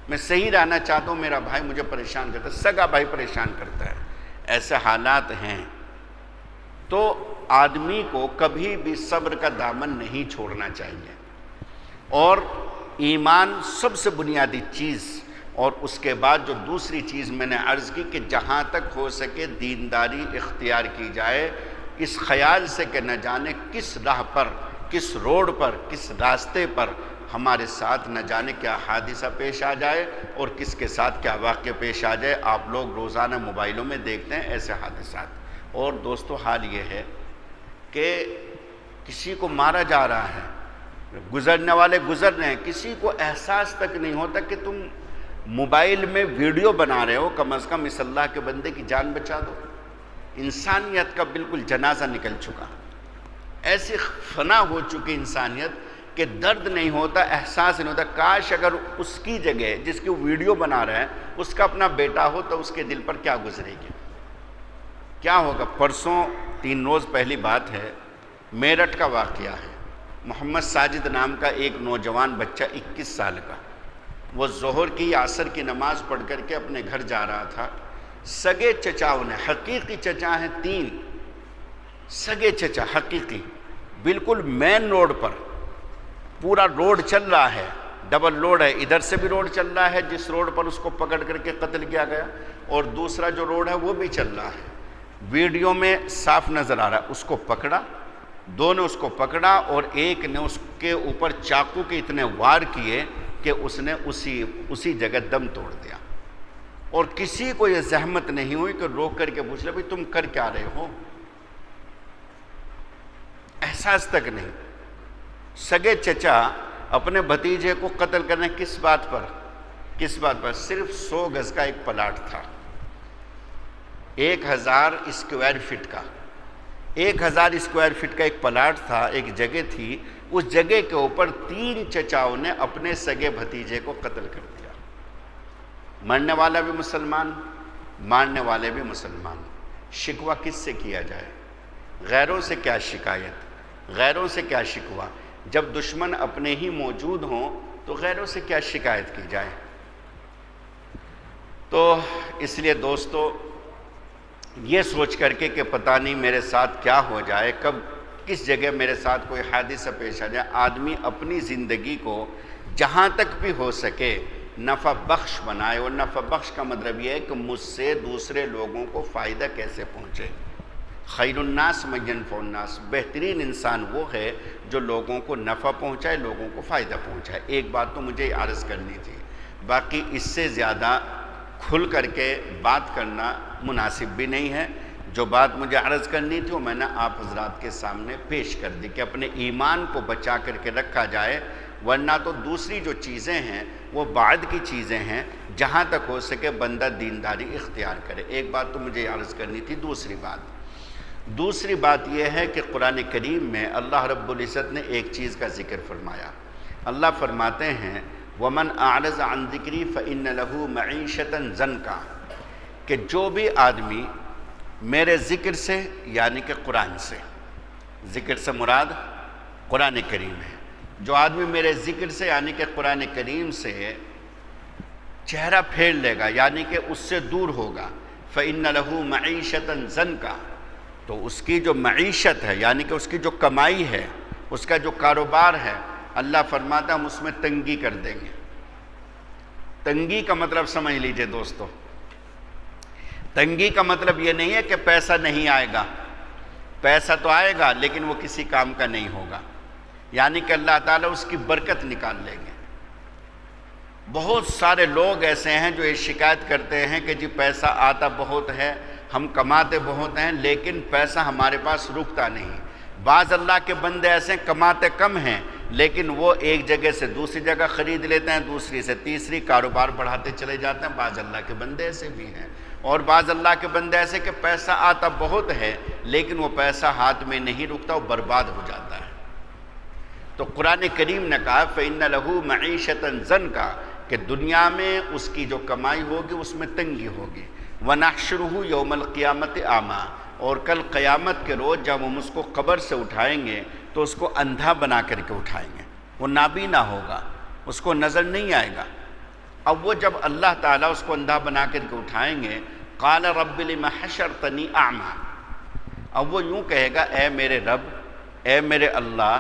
میں صحیح رہنا چاہتا ہوں، میرا بھائی مجھے پریشان کرتا ہے، سگا بھائی پریشان کرتا ہے. ایسے حالات ہیں. تو آدمی کو کبھی بھی صبر کا دامن نہیں چھوڑنا چاہیے. اور ایمان سب سے بنیادی چیز. اور اس کے بعد جو دوسری چیز میں نے عرض کی کہ جہاں تک ہو سکے دینداری اختیار کی جائے، اس خیال سے کہ نہ جانے کس راہ پر، کس روڈ پر، کس راستے پر ہمارے ساتھ نہ جانے کیا حادثہ پیش آ جائے اور کس کے ساتھ کیا واقعہ پیش آ جائے. آپ لوگ روزانہ موبائلوں میں دیکھتے ہیں ایسے حادثات. اور دوستو حال یہ ہے کہ کسی کو مارا جا رہا ہے، گزرنے والے گزر رہے ہیں، کسی کو احساس تک نہیں ہوتا کہ تم موبائل میں ویڈیو بنا رہے ہو، کم از کم اس اللہ کے بندے کی جان بچا دو. انسانیت کا بالکل جنازہ نکل چکا، ایسی فنا ہو چکی انسانیت کہ درد نہیں ہوتا، احساس نہیں ہوتا. کاش اگر اس کی جگہ جس کی ویڈیو بنا رہا ہے اس کا اپنا بیٹا ہو تو اس کے دل پر کیا گزرے گی، کیا ہوگا. پرسوں 3 روز پہلی بات ہے، میرٹھ کا واقعہ ہے. محمد ساجد نام کا ایک نوجوان بچہ 21 سال کا، وہ ظہر کی عصر کی نماز پڑھ کر کے اپنے گھر جا رہا تھا. سگے چچاؤں نے، حقیقی چچا ہیں 3 سگے چچا حقیقی، بالکل مین روڈ پر، پورا روڈ چل رہا ہے، ڈبل روڈ ہے، ادھر سے بھی روڈ چل رہا ہے جس روڈ پر اس کو پکڑ کر کے قتل کیا گیا، اور دوسرا جو روڈ ہے وہ بھی چل رہا ہے. ویڈیو میں صاف نظر آ رہا ہے. اس کو پکڑا، 2 نے اس کو پکڑا اور ایک نے اس کے اوپر چاقو کے اتنے وار کیے کہ اس نے اسی جگہ دم توڑ دیا. اور کسی کو یہ زحمت نہیں ہوئی کہ روک کر کے پوچھ لے بھئی تم کر کیا رہے ہو، احساس تک نہیں. سگے چچا اپنے بھتیجے کو قتل کرنے کس بات پر؟ صرف 100 گز کا ایک پلاٹ تھا، 1000 اسکوائر فٹ کا، 1000 اسکوائر فٹ کا ایک پلاٹ تھا، ایک جگہ تھی. اس جگہ کے اوپر 3 چچاؤں نے اپنے سگے بھتیجے کو قتل کر دیا. مرنے والا بھی مسلمان، مارنے والے بھی مسلمان. شکوہ کس سے کیا جائے؟ غیروں سے کیا شکایت، غیروں سے کیا شکوہ؟ جب دشمن اپنے ہی موجود ہوں تو غیروں سے کیا شکایت کی جائے؟ تو اس لیے دوستو یہ سوچ کر کے کہ پتہ نہیں میرے ساتھ کیا ہو جائے، کب کس جگہ میرے ساتھ کوئی حادثہ پیش آ جائے، آدمی اپنی زندگی کو جہاں تک بھی ہو سکے نفع بخش بنائے. اور نفع بخش کا مطلب یہ ہے کہ مجھ سے دوسرے لوگوں کو فائدہ کیسے پہنچے. خیر الناس من ینفع الناس، بہترین انسان وہ ہے جو لوگوں کو نفع پہنچائے، لوگوں کو فائدہ پہنچائے. ایک بات تو مجھے عرض کرنی تھی، باقی اس سے زیادہ کھل کر کے بات کرنا مناسب بھی نہیں ہے. جو بات مجھے عرض کرنی تھی وہ میں نے آپ حضرات کے سامنے پیش کر دی کہ اپنے ایمان کو بچا کر کے رکھا جائے، ورنہ تو دوسری جو چیزیں ہیں وہ بعد کی چیزیں ہیں، جہاں تک ہو سکے بندہ دینداری اختیار کرے۔ ایک بات تو مجھے عرض کرنی تھی۔ دوسری بات یہ ہے کہ قرآن کریم میں اللہ رب العزت نے ایک چیز کا ذکر فرمایا۔ اللہ فرماتے ہیں وَمَنْ أَعْرَضَ عَنْ ذِكْرِي فَإِنَّ لَهُ مَعِيشَةً ضَنْكًا، کہ جو بھی آدمی میرے ذکر سے، یعنی کہ قرآن سے، ذکر سے مراد قرآن کریم ہے، جو آدمی میرے ذکر سے یعنی کہ قرآن کریم سے چہرہ پھیر لے گا، یعنی کہ اس سے دور ہوگا، فَإِنَّ لَهُ مَعِيشَةً ضَنْكًا، تو اس کی جو معیشت ہے، یعنی کہ اس کی جو کمائی ہے، اس کا جو کاروبار ہے، اللہ فرماتا ہم اس میں تنگی کر دیں گے۔ تنگی کا مطلب سمجھ لیجئے دوستو، تنگی کا مطلب یہ نہیں ہے کہ پیسہ نہیں آئے گا، پیسہ تو آئے گا لیکن وہ کسی کام کا نہیں ہوگا، یعنی کہ اللہ تعالیٰ اس کی برکت نکال لیں گے۔ بہت سارے لوگ ایسے ہیں جو یہ شکایت کرتے ہیں کہ جی پیسہ آتا بہت ہے، ہم کماتے بہت ہیں، لیکن پیسہ ہمارے پاس رکتا نہیں۔ بعض اللہ کے بندے ایسے کماتے کم ہیں، لیکن وہ ایک جگہ سے دوسری جگہ خرید لیتے ہیں، دوسری سے تیسری، کاروبار بڑھاتے چلے جاتے ہیں۔ بعض اللہ کے بندے ایسے بھی ہیں، اور بعض اللہ کے بندے ایسے کہ پیسہ آتا بہت ہے لیکن وہ پیسہ ہاتھ میں نہیں رکتا، وہ برباد ہو جاتا ہے۔ تو قرآن کریم نے کہا فَإِنَّ لَهُ مَعِيشَةً ضَنْكًا، کہ دنیا میں اس کی جو کمائی ہوگی اس میں تنگی ہوگی۔ وَنَحْشُرُهُ يَوْمَ الْقِيَامَةِ أَعْمَىٰ، اور کل قیامت کے روز جب ہم اس کو قبر سے اٹھائیں گے تو اس کو اندھا بنا کر کے اٹھائیں گے، وہ نابینا ہوگا، اس کو نظر نہیں آئے گا۔ اب وہ جب اللہ تعالیٰ اس کو اندھا بنا کر کے اٹھائیں گے، قال رب لم حشرتنی اعمیٰ، اب وہ یوں کہے گا اے میرے رب، اے میرے اللہ،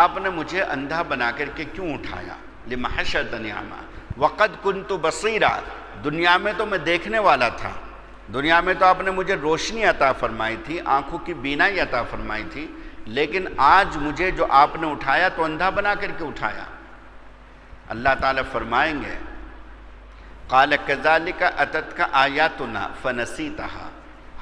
آپ نے مجھے اندھا بنا کر کے کیوں اٹھایا؟ لم حشرتنی اعمیٰ وقد کنت بصیرا، دنیا میں تو میں دیکھنے والا تھا، دنیا میں تو آپ نے مجھے روشنی عطا فرمائی تھی، آنکھوں کی بینائی عطا فرمائی تھی، لیکن آج مجھے جو آپ نے اٹھایا تو اندھا بنا کر کے اٹھایا۔ اللہ تعالیٰ فرمائیں گے قال کذالک اتتک آیاتنا فنسیتها،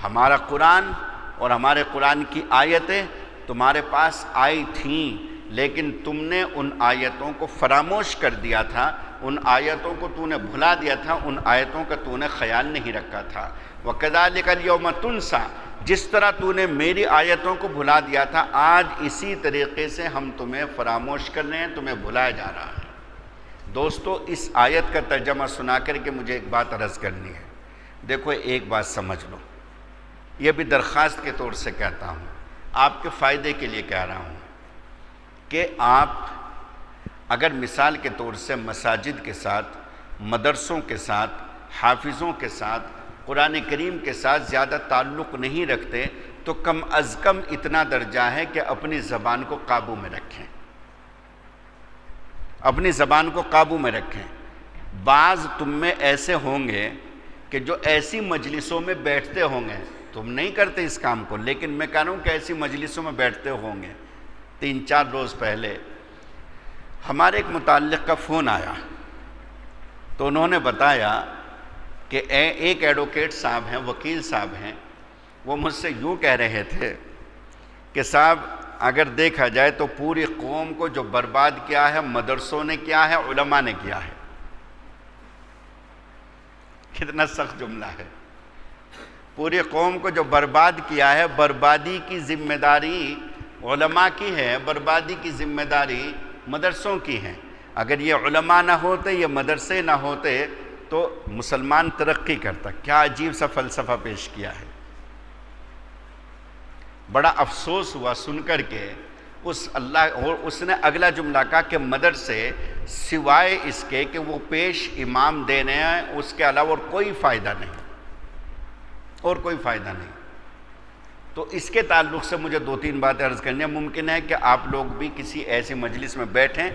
ہمارا قرآن اور ہمارے قرآن کی آیتیں تمہارے پاس آئی تھیں، لیکن تم نے ان آیتوں کو فراموش کر دیا تھا، ان آیتوں کو تو نے بھلا دیا تھا، ان آیتوں کا تو نے خیال نہیں رکھا تھا۔ وَكَذَلِكَ الْيَوْمَ تُنْسَىٰ، جس طرح تو نے میری آیتوں کو بھلا دیا تھا، آج اسی طریقے سے ہم تمہیں فراموش کر رہے ہیں، تمہیں بھلایا جا رہا ہے۔ دوستو اس آیت کا ترجمہ سنا کر کے مجھے ایک بات عرض کرنی ہے۔ دیکھو ایک بات سمجھ لو، یہ بھی درخواست کے طور سے کہتا ہوں، آپ کے فائدے کے لیے کہہ رہا ہوں کہ آپ اگر مثال کے طور سے مساجد کے ساتھ، مدرسوں کے ساتھ، حافظوں کے ساتھ، قرآن کریم کے ساتھ زیادہ تعلق نہیں رکھتے تو کم از کم اتنا درجہ ہے کہ اپنی زبان کو قابو میں رکھیں، اپنی زبان کو قابو میں رکھیں۔ بعض تم میں ایسے ہوں گے کہ جو ایسی مجلسوں میں بیٹھتے ہوں گے، تم نہیں کرتے اس کام کو، لیکن میں کہہ رہا ہوں کہ ایسی مجلسوں میں بیٹھتے ہوں گے۔ 3-4 روز پہلے ہمارے ایک متعلق کا فون آیا تو انہوں نے بتایا کہ ایک ایڈوکیٹ صاحب ہیں، وکیل صاحب ہیں، وہ مجھ سے یوں کہہ رہے تھے کہ صاحب اگر دیکھا جائے تو پوری قوم کو جو برباد کیا ہے مدرسوں نے کیا ہے، علماء نے کیا ہے۔ کتنا سخت جملہ ہے، پوری قوم کو جو برباد کیا ہے، بربادی کی ذمہ داری علماء کی ہے، بربادی کی ذمہ داری مدرسوں کی ہے۔ اگر یہ علماء نہ ہوتے، یہ مدرسے نہ ہوتے تو مسلمان ترقی کرتا۔ کیا عجیب سا فلسفہ پیش کیا ہے۔ بڑا افسوس ہوا سن کر کے اور اس نے اگلا جملہ کہا کہ مدرسے سوائے اس کے کہ وہ پیش امام دینے ہیں، اس کے علاوہ اور کوئی فائدہ نہیں، اور کوئی فائدہ نہیں۔ تو اس کے تعلق سے مجھے 2-3 باتیں عرض کرنی ہیں۔ ممکن ہے کہ آپ لوگ بھی کسی ایسی مجلس میں بیٹھیں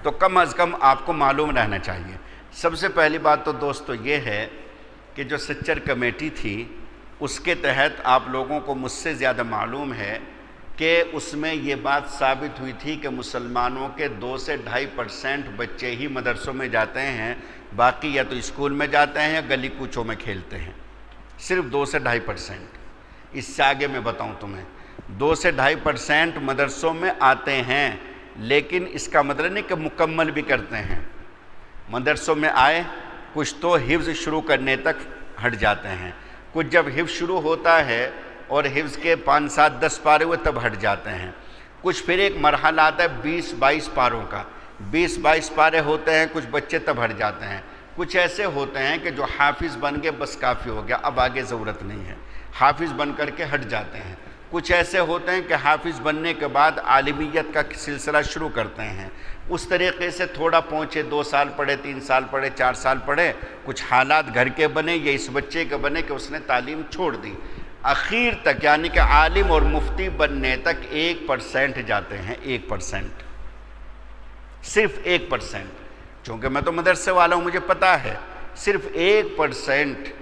تو کم از کم آپ کو معلوم رہنا چاہیے۔ سب سے پہلی بات تو دوستو یہ ہے کہ جو سچر کمیٹی تھی اس کے تحت آپ لوگوں کو مجھ سے زیادہ معلوم ہے کہ اس میں یہ بات ثابت ہوئی تھی کہ مسلمانوں کے 2 سے 2.5% بچے ہی مدرسوں میں جاتے ہیں، باقی یا تو اسکول میں جاتے ہیں یا گلی کوچوں میں کھیلتے ہیں، صرف 2 سے 2.5%۔ اس سے آگے میں بتاؤں تمہیں، 2 سے 2.5% مدرسوں میں آتے ہیں، لیکن اس کا مطلب نہیں کہ مکمل بھی کرتے ہیں۔ مدرسوں میں آئے، کچھ تو حفظ شروع کرنے تک ہٹ جاتے ہیں، کچھ جب حفظ شروع ہوتا ہے اور حفظ کے 5 7 10 پارے ہوئے تب ہٹ جاتے ہیں، کچھ پھر ایک مرحلہ آتا ہے 20 22 پاروں کا، 20 22 پارے ہوتے ہیں، کچھ بچے تب ہٹ جاتے ہیں، کچھ ایسے ہوتے ہیں کہ جو حافظ بن کے بس کافی ہو گیا، اب آگے ضرورت نہیں ہے، حافظ بن کر کے ہٹ جاتے ہیں، کچھ ایسے ہوتے ہیں کہ حافظ بننے کے بعد عالمیت کا سلسلہ شروع کرتے ہیں، اس طریقے سے تھوڑا پہنچے، 2 سال پڑھے، 3 سال پڑھے، 4 سال پڑھے، کچھ حالات گھر کے بنے یا اس بچے کے بنے کہ اس نے تعلیم چھوڑ دی، اخیر تک یعنی کہ عالم اور مفتی بننے تک 1% جاتے ہیں، 1%، صرف 1%، چونکہ میں تو مدرسے والا ہوں، مجھے پتا ہے، صرف 1%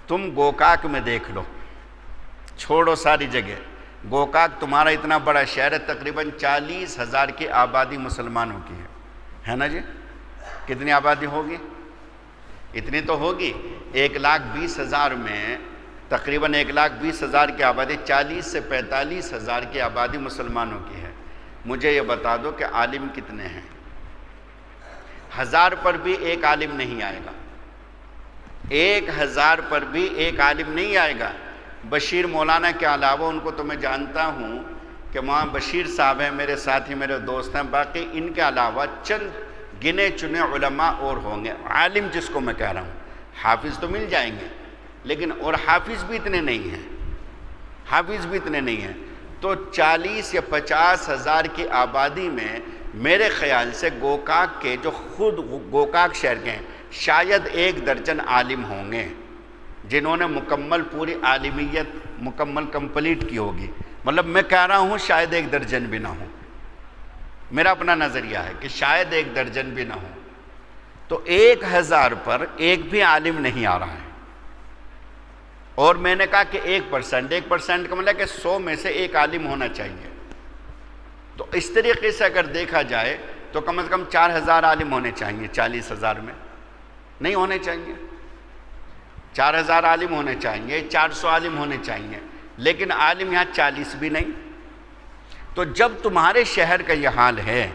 تم گوکاک میں دیکھ لو، چھوڑو ساری جگہ، گوکاک تمہارا اتنا بڑا شہر ہے، تقریباً 40,000 کی آبادی مسلمانوں کی ہے نا جی؟ کتنی آبادی ہوگی؟ اتنی تو ہوگی، 1,20,000 میں تقریباً 1,20,000 کی آبادی، 40 سے 45,000 کی آبادی مسلمانوں کی ہے، مجھے یہ بتا دو کہ عالم کتنے ہیں؟ 1000 پر بھی ایک عالم نہیں آئے گا، 1000 پر بھی ایک عالم نہیں آئے گا، بشیر مولانا کے علاوہ ان کو تو میں جانتا ہوں کہ وہاں بشیر صاحب ہیں، میرے ساتھی، میرے دوست ہیں، باقی ان کے علاوہ چند گنے چنے علماء اور ہوں گے، عالم جس کو میں کہہ رہا ہوں، حافظ تو مل جائیں گے لیکن اور حافظ بھی اتنے نہیں ہیں، حافظ بھی اتنے نہیں ہیں، تو 40 یا 50,000 کی آبادی میں میرے خیال سے گوکاک کے جو خود گوکاک شہر کے ہیں شاید 1 درجن عالم ہوں گے جنہوں نے مکمل پوری عالمیت مکمل کمپلیٹ کی ہوگی، مطلب میں کہہ رہا ہوں شاید 1 درجن بھی نہ ہوں، میرا اپنا نظریہ ہے کہ شاید 1 درجن بھی نہ ہوں، تو 1000 پر ایک بھی عالم نہیں آ رہا ہے، اور میں نے کہا کہ 1% کا مطلب کہ 100 میں سے ایک عالم ہونا چاہیے، تو اس طریقے سے اگر دیکھا جائے تو کم از کم 4,000 عالم ہونے چاہیے، 40,000 میں نہیں ہونے چاہیے، 4,000 عالم ہونے چاہیے، 400 عالم ہونے چاہیے، لیکن عالم یہاں 40 بھی نہیں، تو جب تمہارے شہر کا یہ حال ہے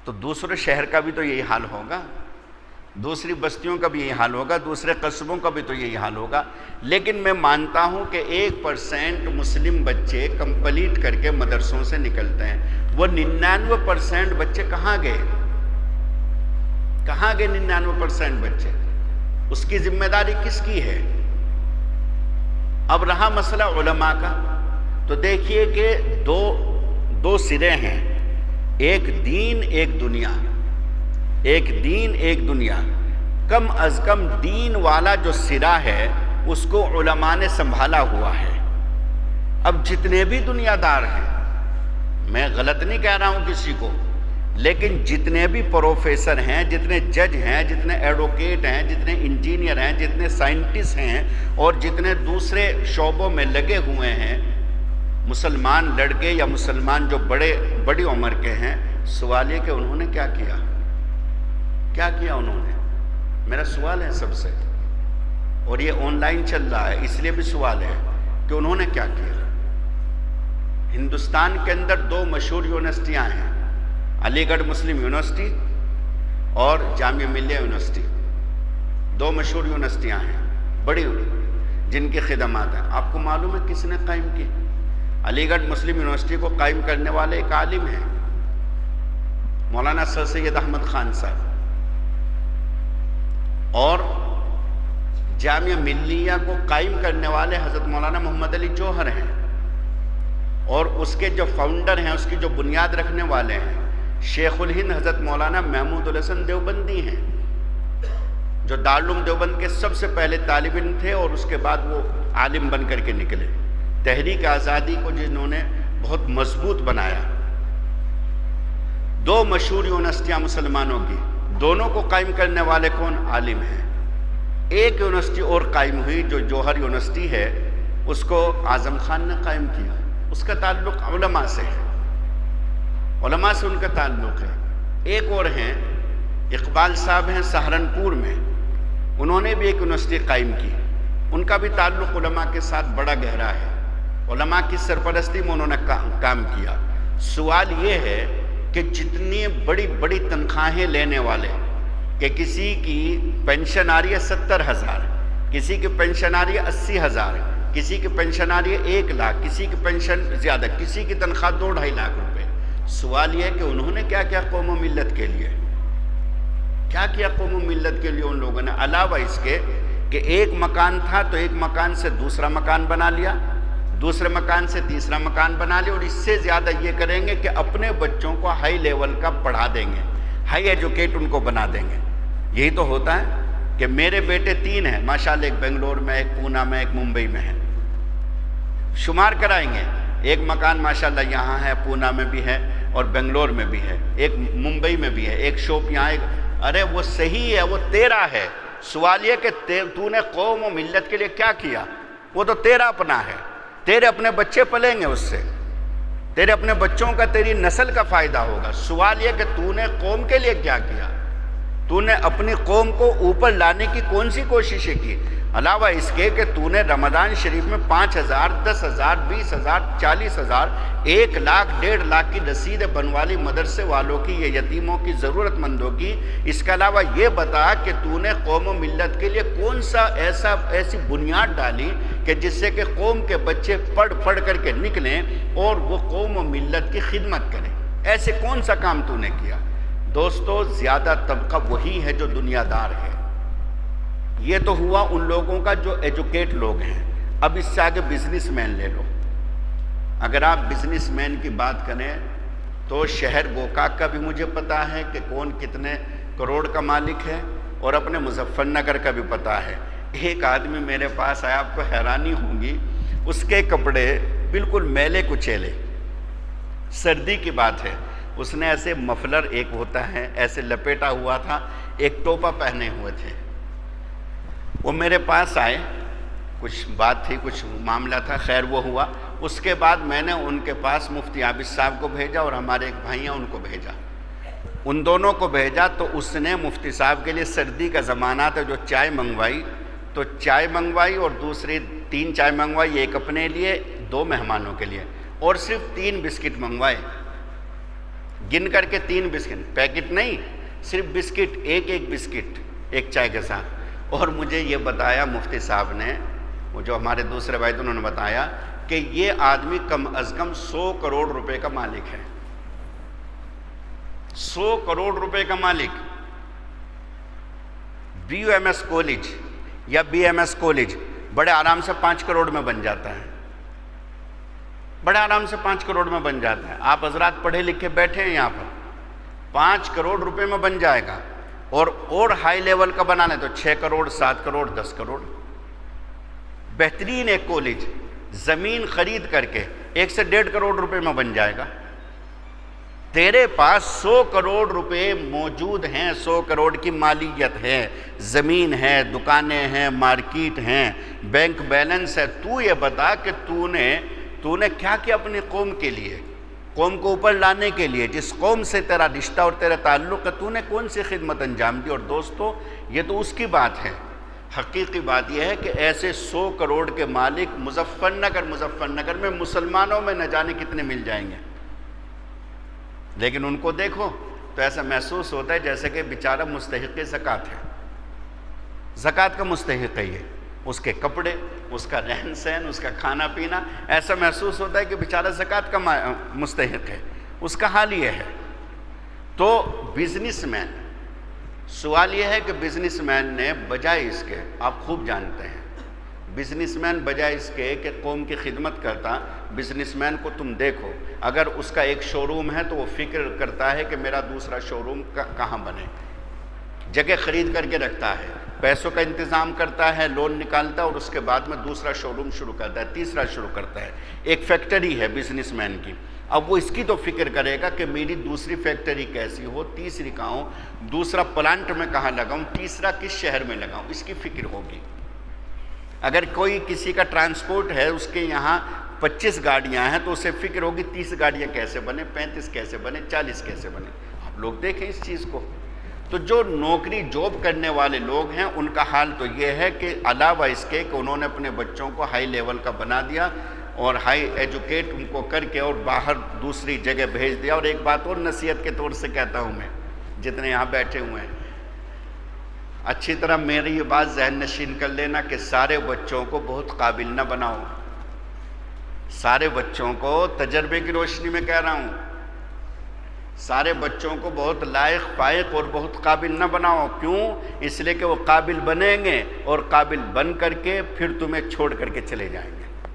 تو دوسرے شہر کا بھی تو یہی حال ہوگا، دوسری بستیوں کا بھی یہی حال ہوگا، دوسرے قصبوں کا بھی تو یہی حال ہوگا، لیکن میں مانتا ہوں کہ 1% مسلم بچے کمپلیٹ کر کے مدرسوں سے نکلتے ہیں، وہ 99% بچے کہاں گئے؟ کہاں گئے 99% بچے؟ اس کی ذمہ داری کس کی ہے؟ اب رہا مسئلہ علماء کا، تو دیکھیے کہ دو سرے ہیں، ایک دین ایک دنیا، ایک دین ایک دنیا، کم از کم دین والا جو سرا ہے اس کو علماء نے سنبھالا ہوا ہے، اب جتنے بھی دنیا دار ہیں، میں غلط نہیں کہہ رہا ہوں کسی کو، لیکن جتنے بھی پروفیسر ہیں، جتنے جج ہیں، جتنے ایڈوکیٹ ہیں، جتنے انجینئر ہیں، جتنے سائنٹسٹ ہیں اور جتنے دوسرے شعبوں میں لگے ہوئے ہیں، مسلمان لڑکے یا مسلمان جو بڑی عمر کے ہیں، سوال یہ کہ انہوں نے کیا کیا؟ کیا کیا انہوں نے؟ میرا سوال ہے سب سے، اور یہ آن لائن چل رہا ہے اس لیے بھی سوال ہے کہ انہوں نے کیا کیا؟ ہندوستان کے اندر 2 مشہور یونیورسٹیاں ہیں، علی گڑھ مسلم یونیورسٹی اور جامعہ ملیہ یونیورسٹی، 2 مشہور یونیورسٹیاں ہیں بڑی، جن کی خدمات ہیں، آپ کو معلوم ہے کس نے قائم کی؟ علی گڑھ مسلم یونیورسٹی کو قائم کرنے والے ایک عالم ہیں، مولانا سر سید احمد خان صاحب، اور جامعہ ملیہ کو قائم کرنے والے حضرت مولانا محمد علی جوہر ہیں، اور اس کے جو فاؤنڈر ہیں، اس کی جو بنیاد رکھنے والے ہیں، شیخ الہند حضرت مولانا محمود الحسن دیوبندی ہیں، جو دارالعلوم دیوبند کے سب سے پہلے طالب علم تھے اور اس کے بعد وہ عالم بن کر کے نکلے، تحریک آزادی کو جنہوں نے بہت مضبوط بنایا۔ 2 مشہور یونیورسٹیاں مسلمانوں کی، دونوں کو قائم کرنے والے کون؟ عالم ہیں۔ ایک یونیورسٹی اور قائم ہوئی جو جوہر یونیورسٹی ہے، اس کو اعظم خان نے قائم کیا، اس کا تعلق علماء سے ہے، علماء سے ان کا تعلق ہے۔ ایک اور ہیں اقبال صاحب ہیں سہارنپور میں، انہوں نے بھی ایک یونیورسٹی قائم کی، ان کا بھی تعلق علماء کے ساتھ بڑا گہرا ہے، علماء کی سرپرستی میں انہوں نے کام کیا۔ سوال یہ ہے کہ جتنی بڑی بڑی تنخواہیں لینے والے کہ کسی کی پینشن آ رہی ہے 70,000، کسی کی پینشن آ رہی ہے 80,000، کسی کی پینشن آ رہی ہے 1,00,000، کسی کی پینشن زیادہ، کسی کی تنخواہ 2-2.5 لاکھ روپے۔ سوال یہ ہے کہ انہوں نے کیا کیا قوم و ملت کے لیے، کیا کیا قوم و ملت کے لیے ان لوگوں نے، علاوہ اس کے کہ ایک مکان تھا تو ایک مکان سے دوسرا مکان بنا لیا، دوسرے مکان سے تیسرا مکان بنا لیا، اور اس سے زیادہ یہ کریں گے کہ اپنے بچوں کو ہائی لیول کا پڑھا دیں گے، ہائی ایجوکیٹ ان کو بنا دیں گے۔ یہی تو ہوتا ہے کہ میرے بیٹے 3 ہیں ماشاءاللہ، ایک بنگلور میں، ایک پونا میں، ایک ممبئی میں ہے، شمار کرائیں گے، ایک مکان ماشاءاللہ یہاں ہے، پونا میں بھی ہے اور بنگلور میں بھی ہے، ایک ممبئی میں بھی ہے، ایک شاپ یہاں، ایک ارے وہ صحیح ہے، وہ تیرا ہے۔ سوال یہ کہ تو نے قوم و ملت کے لیے کیا کیا؟ وہ تو تیرا اپنا ہے، تیرے اپنے بچے پلیں گے اس سے، تیرے اپنے بچوں کا، تیری نسل کا فائدہ ہوگا۔ سوال یہ کہ تو نے قوم کے لیے کیا کیا؟ تو نے اپنی قوم کو اوپر لانے کی کون سی کوششیں کی؟ علاوہ اس کے کہ تو نے رمضان شریف میں 5,000، 10,000، 20,000، 40,000، 1,00,000، 1.5 کی رسید بنوالی مدرسے والوں کی، یہ یتیموں کی، ضرورت مندوں کی۔ اس کے علاوہ یہ بتا کہ تو نے قوم و ملت کے لیے کون سا ایسی بنیاد ڈالی کہ جس سے کہ قوم کے بچے پڑھ کر کے نکلیں اور وہ قوم و ملت کی خدمت کریں، ایسے کون سا کام تو نے کیا؟ دوستو، زیادہ طبقہ وہی ہے جو دنیا دار ہے۔ یہ تو ہوا ان لوگوں کا جو ایجوکیٹ لوگ ہیں۔ اب اس سے آگے بزنس مین لے لو۔ اگر آپ بزنس مین کی بات کریں تو شہر گوکاک کا بھی مجھے پتا ہے کہ کون کتنے کروڑ کا مالک ہے، اور اپنے مظفر نگر کا بھی پتا ہے۔ ایک آدمی میرے پاس آیا، آپ کو حیرانی ہوگی، اس کے کپڑے بالکل میلے کچیلے، سردی کی بات ہے، اس نے ایسے مفلر ایک ہوتا ہے ایسے لپیٹا ہوا تھا، ایک ٹوپا پہنے ہوئے تھے۔ وہ میرے پاس آئے، کچھ بات تھی، کچھ معاملہ تھا، خیر وہ ہوا۔ اس کے بعد میں نے ان کے پاس مفتی عابد صاحب کو بھیجا اور ہمارے ایک بھائی ہیں ان کو بھیجا، ان دونوں کو بھیجا۔ تو اس نے مفتی صاحب کے لیے سردی کا زمانہ تھا، جو چائے منگوائی، تو چائے منگوائی اور دوسری 3 چائے منگوائی، ایک اپنے لیے، 2 مہمانوں کے لیے، اور صرف 3 بسکٹ منگوائے، گن کر کے 3 بسکٹ، پیکٹ نہیں، صرف بسکٹ، ایک بسکٹ ایک چائے کے ساتھ۔ اور مجھے یہ بتایا مفتی صاحب نے، وہ جو ہمارے دوسرے بھائی تھے، انہوں نے بتایا کہ یہ آدمی کم از کم 100 کروڑ روپے کا مالک ہے، 100 کروڑ روپے کا مالک۔ BUMS کالج یا BMS کالج بڑے آرام سے 5 کروڑ میں بن جاتا ہے، بڑے آرام سے 5 کروڑ میں بن جاتا ہے۔ آپ حضرات پڑھے لکھے بیٹھے ہیں یہاں پر، 5 کروڑ روپے میں بن جائے گا، اور ہائی لیول کا بنانا ہے تو 6 کروڑ، 7 کروڑ، 10 کروڑ۔ بہترین ایک کالج زمین خرید کر کے 1 سے 1.5 کروڑ روپے میں بن جائے گا۔ تیرے پاس 100 کروڑ روپے موجود ہیں، 100 کروڑ کی مالیت ہے، زمین ہے، دکانیں ہیں، مارکیٹ ہیں، بینک بیلنس ہے۔ تو یہ بتا کہ تو نے کیا کیا اپنی قوم کے لیے، قوم کو اوپر لانے کے لیے، جس قوم سے تیرا رشتہ اور تیرا تعلق ہے، تو نے کون سی خدمت انجام دی؟ اور دوستو، یہ تو اس کی بات ہے، حقیقی بات یہ ہے کہ ایسے 100 کروڑ کے مالک مظفر نگر میں مسلمانوں میں نہ جانے کتنے مل جائیں گے، لیکن ان کو دیکھو تو ایسا محسوس ہوتا ہے جیسے کہ بیچارہ مستحق زکوٰۃ ہے، زکوٰۃ کا مستحق ہے یہ، اس کے کپڑے، اس کا رہن سہن، اس کا کھانا پینا، ایسا محسوس ہوتا ہے کہ بیچارہ زکوٰۃ کا مستحق ہے، اس کا حال یہ ہے۔ تو بزنس مین، سوال یہ ہے کہ بزنس مین نے بجائے اس کے، آپ خوب جانتے ہیں، بزنس مین بجائے اس کے کہ قوم کی خدمت کرتا، بزنس مین کو تم دیکھو، اگر اس کا ایک شو روم ہے تو وہ فکر کرتا ہے کہ میرا دوسرا شو روم کہاں بنے، جگہ خرید کر کے رکھتا ہے، پیسوں کا انتظام کرتا ہے، لون نکالتا ہے، اور اس کے بعد میں دوسرا شو روم شروع کرتا ہے، تیسرا شروع کرتا ہے۔ ایک فیکٹری ہے بزنس مین کی، اب وہ اس کی تو فکر کرے گا کہ میری دوسری فیکٹری کیسی ہو، تیسری کہاں ہو، دوسرا پلانٹ میں کہاں لگاؤں، تیسرا کس شہر میں لگاؤں، اس کی فکر ہوگی۔ اگر کوئی کسی کا ٹرانسپورٹ ہے، اس کے یہاں 25 گاڑیاں ہیں تو اسے فکر ہوگی 30 گاڑیاں کیسے بنے، 35 کیسے بنے، 40 کیسے بنے۔ آپ لوگ دیکھیں اس چیز کو۔ تو جو نوکری جاب کرنے والے لوگ ہیں ان کا حال تو یہ ہے کہ علاوہ اس کے کہ انہوں نے اپنے بچوں کو ہائی لیول کا بنا دیا اور ہائی ایجوکیٹ ان کو کر کے اور باہر دوسری جگہ بھیج دیا۔ اور ایک بات اور نصیحت کے طور سے کہتا ہوں میں، جتنے یہاں بیٹھے ہوئے ہیں، اچھی طرح میری یہ بات ذہن نشین کر لینا کہ سارے بچوں کو بہت قابل نہ بناؤ، سارے بچوں کو تجربے کی روشنی میں کہہ رہا ہوں، سارے بچوں کو بہت لائق فائق اور بہت قابل نہ بناؤ۔ کیوں؟ اس لیے کہ وہ قابل بنیں گے اور قابل بن کر کے پھر تمہیں چھوڑ کر کے چلے جائیں گے۔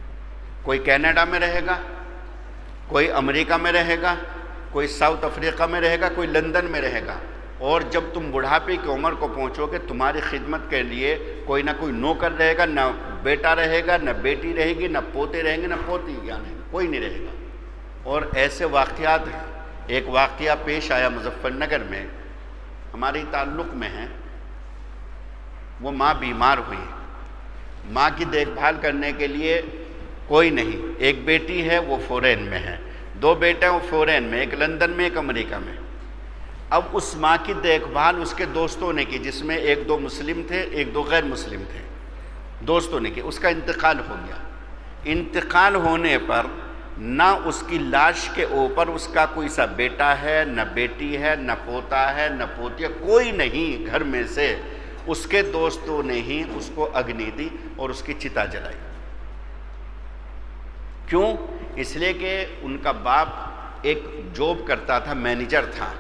کوئی کینیڈا میں رہے گا، کوئی امریکہ میں رہے گا، کوئی ساؤتھ افریقہ میں رہے گا، کوئی لندن میں رہے گا، اور جب تم بڑھاپے کی عمر کو پہنچو گے تمہاری خدمت کے لیے کوئی نہ کوئی نوکر رہے گا، نہ بیٹا رہے گا، نہ بیٹی رہے گی، نہ پوتے رہیں گے، نہ پوتی، یعنی کوئی نہیں رہے گا۔ اور ایسے واقعات ہیں۔ ایک واقعہ پیش آیا مظفر نگر میں، ہماری تعلق میں ہے، وہ ماں بیمار ہوئی، ماں کی دیکھ بھال کرنے کے لیے کوئی نہیں، ایک بیٹی ہے وہ فورین میں ہے، دو بیٹے ہیں وہ فورین میں، ایک لندن میں ایک امریکہ میں۔ اب اس ماں کی دیکھ بھال اس کے دوستوں نے کی، جس میں ایک دو مسلم تھے ایک دو غیر مسلم تھے، دوستوں نے کی۔ اس کا انتقال ہو گیا۔ انتقال ہونے پر نہ اس کی لاش کے اوپر اس کا کوئی سا بیٹا ہے، نہ بیٹی ہے، نہ پوتا ہے، نہ پوتی ہے، کوئی نہیں گھر میں سے۔ اس کے دوستوں نے ہی اس کو اگنی دی اور اس کی چتا جلائی۔ کیوں؟ اس لیے کہ ان کا باپ ایک جاب کرتا تھا، مینیجر تھا،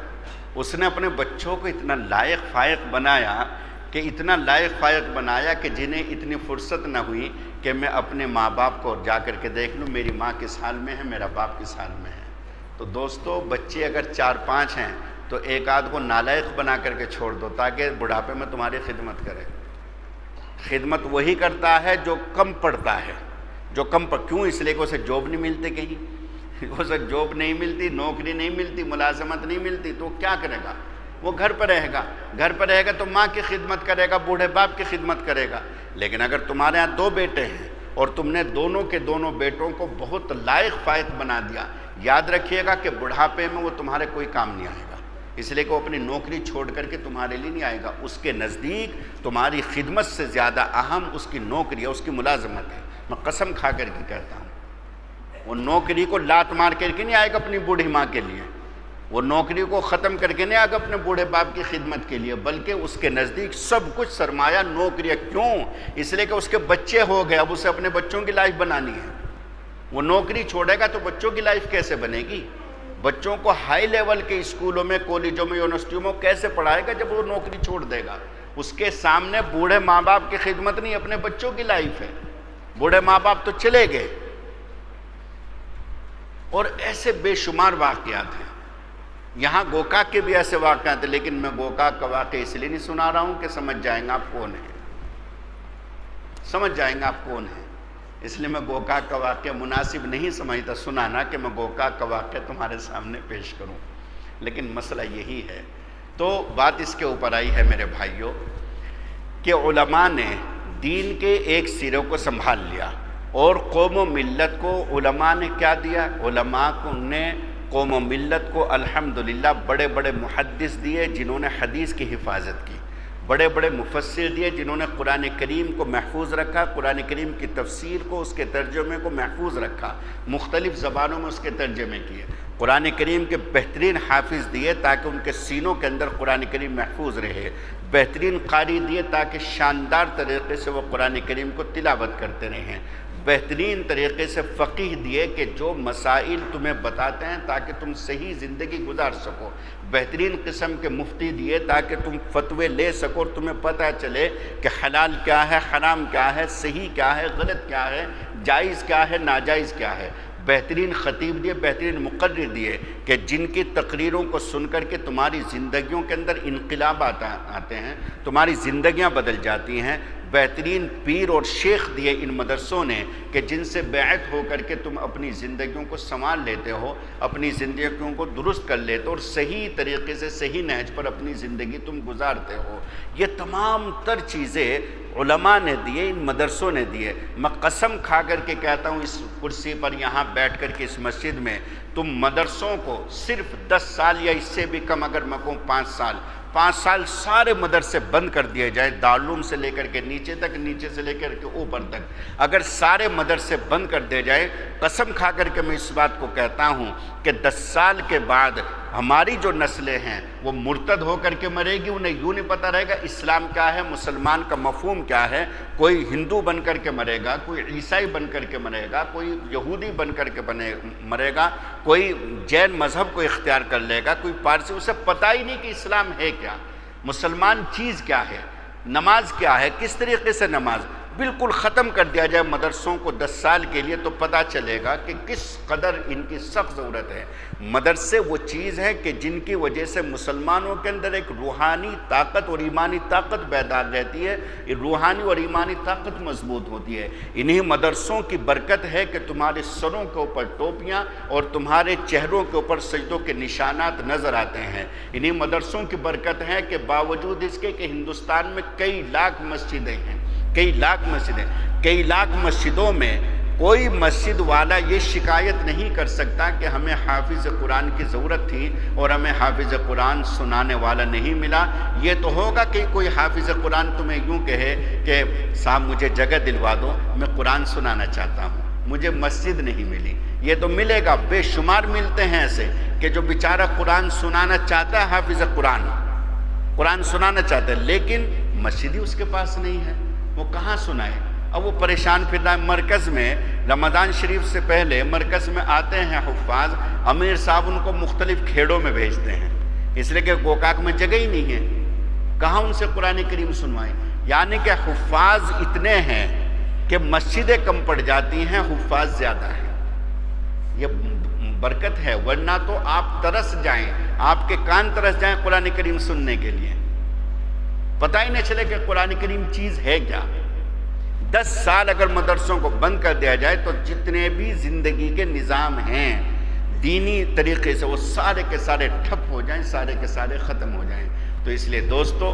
اس نے اپنے بچوں کو اتنا لائق فائق بنایا کہ اتنا لائق فائق بنایا کہ جنہیں اتنی فرصت نہ ہوئی کہ میں اپنے ماں باپ کو جا کر کے دیکھ لوں میری ماں کس حال میں ہے، میرا باپ کس حال میں ہے۔ تو دوستو، بچے اگر 4-5 ہیں تو ایک آدھ کو نالائق بنا کر کے چھوڑ دو تاکہ بڑھاپے میں تمہاری خدمت کرے۔ خدمت وہی کرتا ہے جو کم پڑھتا ہے، جو کم کیوں؟ اس لیے کہ اسے جاب نہیں ملتے، کہیں اسے جاب نہیں ملتی، نوکری نہیں ملتی، ملازمت نہیں ملتی، تو کیا کرے گا؟ وہ گھر پہ رہے گا، گھر پہ رہے گا تو ماں کی خدمت کرے گا، بوڑھے باپ کی خدمت کرے گا۔ لیکن اگر تمہارے ہاں 2 بیٹے ہیں اور تم نے دونوں کے دونوں بیٹوں کو بہت لائق فائق بنا دیا، یاد رکھیے گا کہ بڑھاپے میں وہ تمہارے کوئی کام نہیں آئے گا، اس لیے کہ وہ اپنی نوکری چھوڑ کر کے تمہارے لیے نہیں آئے گا۔ اس کے نزدیک تمہاری خدمت سے زیادہ اہم اس کی نوکری ہے، اس کی ملازمت ہے۔ میں قسم کھا کر کے کہتا ہوں، وہ نوکری کو لات مار کر کے نہیں آئے گا اپنی بوڑھی ماں کے لیے، وہ نوکری کو ختم کر کے نہیں آئے گا اپنے بوڑھے باپ کی خدمت کے لیے، بلکہ اس کے نزدیک سب کچھ سرمایہ نوکری ہے۔ کیوں؟ اس لیے کہ اس کے بچے ہو گئے، اب اسے اپنے بچوں کی لائف بنانی ہے۔ وہ نوکری چھوڑے گا تو بچوں کی لائف کیسے بنے گی؟ بچوں کو ہائی لیول کے اسکولوں میں، کالجوں میں، یونیورسٹیوں میں کیسے پڑھائے گا جب وہ نوکری چھوڑ دے گا؟ اس کے سامنے بوڑھے ماں باپ کی خدمت نہیں، اپنے بچوں کی لائف ہے۔ بوڑھے ماں باپ تو چلے گئے۔ اور ایسے بے شمار واقعات ہیں۔ یہاں گوکاک کے بھی ایسے واقعات ہیں، لیکن میں گوکاک کا واقعہ اس لیے نہیں سنا رہا ہوں کہ سمجھ جائیں گے آپ کون ہیں، سمجھ جائیں گے آپ کون ہیں، اس لیے میں گوکاک کا واقعہ مناسب نہیں سمجھتا سنانا کہ میں گوکاک کا واقعہ تمہارے سامنے پیش کروں، لیکن مسئلہ یہی ہے۔ تو بات اس کے اوپر آئی ہے میرے بھائیوں کہ علماء نے دین کے ایک سرے کو سنبھال لیا، اور قوم و ملت کو علماء نے کیا دیا؟ علماء نے قوم و ملت کو الحمدللہ بڑے بڑے محدث دیے جنہوں نے حدیث کی حفاظت کی، بڑے بڑے مفسر دیے جنہوں نے قرآن کریم کو محفوظ رکھا، قرآن کریم کی تفسیر کو، اس کے ترجمے کو محفوظ رکھا، مختلف زبانوں میں اس کے ترجمے کیے، قرآن کریم کے بہترین حافظ دیے تاکہ ان کے سینوں کے اندر قرآن کریم محفوظ رہے، بہترین قاری دیے تاکہ شاندار طریقے سے وہ قرآن کریم کو تلاوت کرتے رہیں، بہترین طریقے سے فقیہ دیے کہ جو مسائل تمہیں بتاتے ہیں تاکہ تم صحیح زندگی گزار سکو، بہترین قسم کے مفتی دیے تاکہ تم فتوے لے سکو اور تمہیں پتہ چلے کہ حلال کیا ہے، حرام کیا ہے، صحیح کیا ہے، غلط کیا ہے، جائز کیا ہے، ناجائز کیا ہے، بہترین خطیب دیے، بہترین مقرر دیے کہ جن کی تقریروں کو سن کر کے تمہاری زندگیوں کے اندر انقلابات آتے ہیں، تمہاری زندگیاں بدل جاتی ہیں، بہترین پیر اور شیخ دیے ان مدرسوں نے کہ جن سے بیعت ہو کر کے تم اپنی زندگیوں کو سنبھال لیتے ہو، اپنی زندگیوں کو درست کر لیتے ہو اور صحیح طریقے سے صحیح نہج پر اپنی زندگی تم گزارتے ہو۔ یہ تمام تر چیزیں علماء نے دیے، ان مدرسوں نے دیے۔ میں قسم کھا کر کے کہتا ہوں اس کرسی پر یہاں بیٹھ کر کے اس مسجد میں تم مدرسوں کو صرف 10 سال یا اس سے بھی کم، اگر میں کہوں 5 سال، 5 سال سارے مدرسے بند کر دیے جائیں، دارالعلوم سے لے کر کے نیچے تک، نیچے سے لے کر کے اوپر تک، اگر سارے مدرسے بند کر دیے جائیں، قسم کھا کر کے میں اس بات کو کہتا ہوں کہ 10 سال کے بعد ہماری جو نسلیں ہیں وہ مرتد ہو کر کے مرے گی، انہیں یوں نہیں پتہ رہے گا اسلام کیا ہے، مسلمان کا مفہوم کیا ہے۔ کوئی ہندو بن کر کے مرے گا، کوئی عیسائی بن کر کے مرے گا، کوئی یہودی بن کر کے مرے گا، کوئی جین مذہب کو اختیار کر لے گا، کوئی پارسی، اسے پتہ ہی نہیں کہ اسلام ہے کیا، مسلمان چیز کیا ہے، نماز کیا ہے، کس طریقے سے نماز۔ بالکل ختم کر دیا جائے مدرسوں کو 10 سال کے لیے، تو پتہ چلے گا کہ کس قدر ان کی سخت ضرورت ہے۔ مدرسے وہ چیز ہے کہ جن کی وجہ سے مسلمانوں کے اندر ایک روحانی طاقت اور ایمانی طاقت بیدار رہتی ہے، روحانی اور ایمانی طاقت مضبوط ہوتی ہے۔ انہی مدرسوں کی برکت ہے کہ تمہارے سروں کے اوپر ٹوپیاں اور تمہارے چہروں کے اوپر سجدوں کے نشانات نظر آتے ہیں۔ انہی مدرسوں کی برکت ہے کہ باوجود اس کے کہ ہندوستان میں کئی لاکھ مسجدیں ہیں، کئی لاکھ مسجدوں میں کوئی مسجد والا یہ شکایت نہیں کر سکتا کہ ہمیں حافظ قرآن کی ضرورت تھی اور ہمیں حافظ قرآن سنانے والا نہیں ملا۔ یہ تو ہوگا کہ کوئی حافظ قرآن تمہیں یوں کہے کہ صاحب مجھے جگہ دلوا دو، میں قرآن سنانا چاہتا ہوں، مجھے مسجد نہیں ملی۔ یہ تو ملے گا، بے شمار ملتے ہیں ایسے کہ جو بیچارہ قرآن سنانا چاہتا ہے، حافظ قرآن سنانا چاہتا ہے، لیکن مسجد ہی اس کے پاس نہیں ہے، وہ کہاں سنائے؟ اب وہ پریشان پھر رہا ہے۔ مرکز میں رمضان شریف سے پہلے مرکز میں آتے ہیں حفاظ، امیر صاحب ان کو مختلف کھیڑوں میں بھیجتے ہیں، اس لیے کہ گوکاک میں جگہ ہی نہیں ہے، کہاں ان سے قرآن کریم سنوائیں؟ یعنی کہ حفاظ اتنے ہیں کہ مسجدیں کم پڑ جاتی ہیں، حفاظ زیادہ ہیں۔ یہ برکت ہے، ورنہ تو آپ ترس جائیں، آپ کے کان ترس جائیں قرآن کریم سننے کے لیے، پتہ ہی نہیں چلے کہ قرآن کریم چیز ہے کیا۔ 10 سال اگر مدرسوں کو بند کر دیا جائے تو جتنے بھی زندگی کے نظام ہیں دینی طریقے سے، وہ سارے کے سارے ٹھپ ہو جائیں، سارے کے سارے ختم ہو جائیں۔ تو اس لیے دوستو،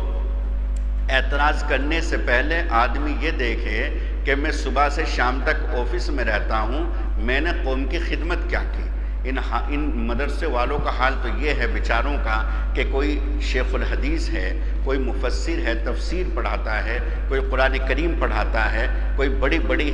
اعتراض کرنے سے پہلے آدمی یہ دیکھے کہ میں صبح سے شام تک آفس میں رہتا ہوں، میں نے قوم کی خدمت کیا کی۔ ان مدرسے والوں کا حال تو یہ ہے بیچاروں کا کہ کوئی شیخ الحدیث ہے، کوئی مفسر ہے، تفسیر پڑھاتا ہے، کوئی قرآن کریم پڑھاتا ہے، کوئی بڑی بڑی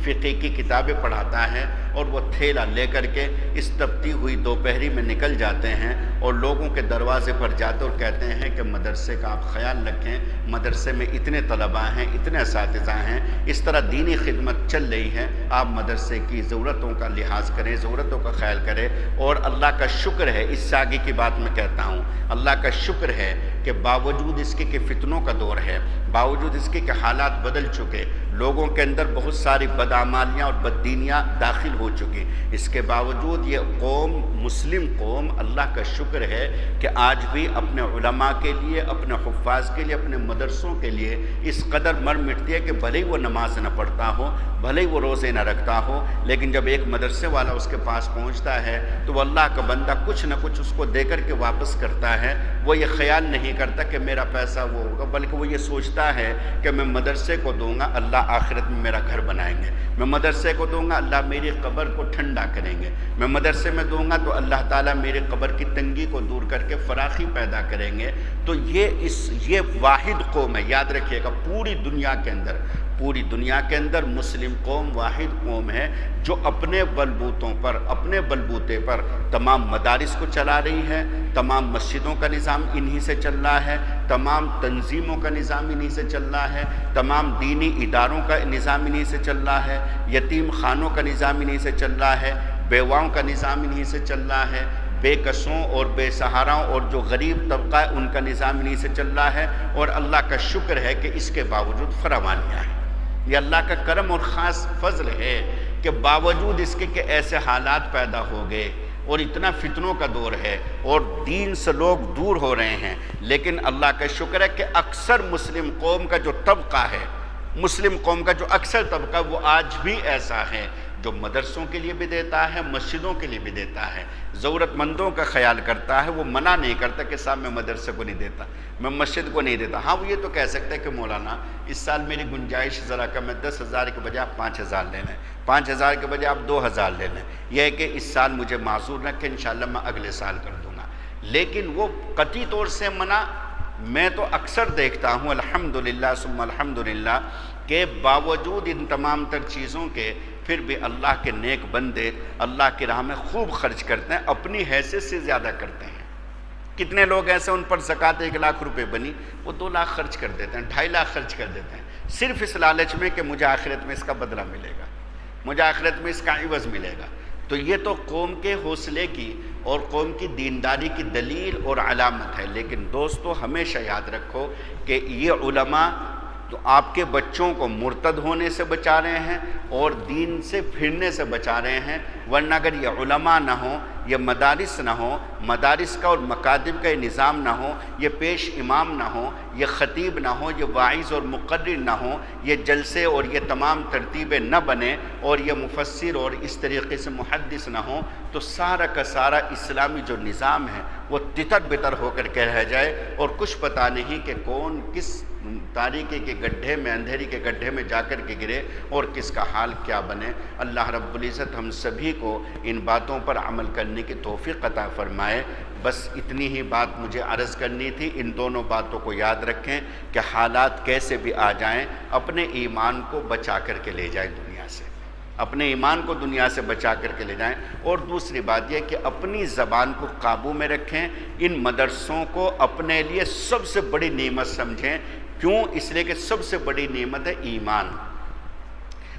فقہ کی کتابیں پڑھاتا ہے، اور وہ تھیلا لے کر کے اس تپتی ہوئی دوپہری میں نکل جاتے ہیں اور لوگوں کے دروازے پر جاتے اور کہتے ہیں کہ مدرسے کا آپ خیال رکھیں، مدرسے میں اتنے طلباء ہیں، اتنے اساتذہ ہیں، اس طرح دینی خدمت چل رہی ہے، آپ مدرسے کی ضرورتوں کا لحاظ کریں، ضرورتوں کا خیال کریں۔ اور اللہ کا شکر ہے، اس سے آگے کی بات میں کہتا ہوں، اللہ کا شکر ہے کہ باوجود اس کے کہ فتنوں کا دور ہے، باوجود اس کے کہ حالات بدل چکے، لوگوں کے اندر بہت ساری بدعمالیاں اور بددینیاں داخل ہو چکی، اس کے باوجود یہ قوم، مسلم قوم، اللہ کا شکر ہے کہ آج بھی اپنے علماء کے لیے، اپنے حفاظ کے لیے، اپنے مدرسوں کے لیے اس قدر مر مٹتی ہے کہ بھلے ہی وہ نماز نہ پڑھتا ہو، بھلے ہی وہ روزے نہ رکھتا ہو، لیکن جب ایک مدرسے والا اس کے پاس پہنچتا ہے تو وہ اللہ کا بندہ کچھ نہ کچھ اس کو دے کر کے واپس کرتا ہے۔ وہ یہ خیال نہیں کرتا کہ میرا پیسہ وہ ہوگا، بلکہ وہ یہ سوچتا ہے کہ میں مدرسے کو دوں گا، اللہ آخرت میں میرا گھر بنائیں گے، میں مدرسے کو دوں گا، اللہ میری قبر کو ٹھنڈا کریں گے، میں مدرسے میں دوں گا تو اللہ تعالیٰ میری قبر کی تنگی کو دور کر کے فراخی پیدا کریں گے۔ تو یہ واحد قوم ہے، یاد رکھیے گا، پوری دنیا کے اندر مسلم قوم واحد قوم ہے جو اپنے بلبوتے پر تمام مدارس کو چلا رہی ہے، تمام مسجدوں کا نظام انہی سے چل رہا ہے، تمام تنظیموں کا نظام انہی سے چل رہا ہے، تمام دینی اداروں کا نظام انہی سے چل رہا ہے، یتیم خانوں کا نظام انہی سے چل رہا ہے، بیواؤں کا نظام انہی سے چل رہا ہے، بے کسوں اور بے سہاراؤں اور جو غریب طبقہ ہے ان کا نظام انہی سے چل رہا ہے۔ اور اللہ کا شکر ہے کہ اس کے باوجود فراوانیاں ہیں، یہ اللہ کا کرم اور خاص فضل ہے کہ باوجود اس کے کہ ایسے حالات پیدا ہو گئے اور اتنا فتنوں کا دور ہے اور دین سے لوگ دور ہو رہے ہیں، لیکن اللہ کا شکر ہے کہ اکثر مسلم قوم کا جو طبقہ ہے، مسلم قوم کا جو اکثر طبقہ، وہ آج بھی ایسا ہے جو مدرسوں کے لیے بھی دیتا ہے، مسجدوں کے لیے بھی دیتا ہے، ضرورت مندوں کا خیال کرتا ہے۔ وہ منع نہیں کرتا کہ صاحب میں مدرسے کو نہیں دیتا، میں مسجد کو نہیں دیتا۔ ہاں، وہ یہ تو کہہ سکتا ہے کہ مولانا اس سال میری گنجائش ذرا کم ہے، 10,000 کے بجائے آپ 5,000 لے لیں، 5,000 کے بجائے آپ 2,000 لے لیں، یہ ہے کہ اس سال مجھے معذور رکھیں، انشاءاللہ میں اگلے سال کر دوں گا۔ لیکن وہ قطعی طور سے منع میں تو اکثر دیکھتا ہوں الحمدللہ ثم الحمدللہ کہ باوجود ان تمام تر چیزوں کے پھر بھی اللہ کے نیک بندے اللہ کی راہ میں خوب خرچ کرتے ہیں، اپنی حیثیت سے زیادہ کرتے ہیں۔ کتنے لوگ ایسے ان پر زکوٰۃ 1 لاکھ روپے بنی، وہ 2 لاکھ خرچ کر دیتے ہیں، 2.5 لاکھ خرچ کر دیتے ہیں، صرف اس لالچ میں کہ مجھے آخرت میں اس کا بدلہ ملے گا، مجھے آخرت میں اس کا عوض ملے گا۔ تو یہ تو قوم کے حوصلے کی اور قوم کی دینداری کی دلیل اور علامت ہے۔ لیکن دوستو ہمیشہ یاد رکھو کہ یہ علماء تو آپ کے بچوں کو مرتد ہونے سے بچا رہے ہیں اور دین سے پھرنے سے بچا رہے ہیں، ورنہ اگر یہ علماء نہ ہوں، یہ مدارس نہ ہوں، مدارس کا اور مکاتب کا یہ نظام نہ ہو، یہ پیش امام نہ ہو، یہ خطیب نہ ہو، یہ واعظ اور مقرر نہ ہو، یہ جلسے اور یہ تمام ترتیبیں نہ بنیں اور یہ مفسر اور اس طریقے سے محدث نہ ہوں، تو سارا کا سارا اسلامی جو نظام ہے وہ تتر بتر ہو کر کے رہ جائے اور کچھ پتہ نہیں کہ کون کس تاریکی کے گڈھے میں، اندھیری کے گڈھے میں جا کر کے گرے اور کس کا حال کیا بنے۔ اللہ رب العزت ہم سبھی کو ان باتوں پر عمل کرنے کی توفیق عطا فرمائے۔ بس اتنی ہی بات مجھے عرض کرنی تھی۔ ان دونوں باتوں کو یاد رکھیں کہ حالات کیسے بھی آ جائیں، اپنے ایمان کو بچا کر کے لے جائیں دنیا سے، اپنے ایمان کو دنیا سے بچا کر کے لے جائیں۔ اور دوسری بات یہ کہ اپنی زبان کو قابو میں رکھیں، ان مدرسوں کو اپنے لیے سب سے بڑی نعمت سمجھیں۔ کیوں؟ اس لیے کہ سب سے بڑی نعمت ہے ایمان،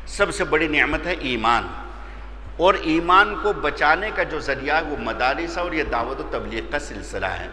سب سے بڑی نعمت ہے ایمان، اور ایمان کو بچانے کا جو ذریعہ ہے وہ مدارس اور یہ دعوت و تبلیغ کا سلسلہ ہے۔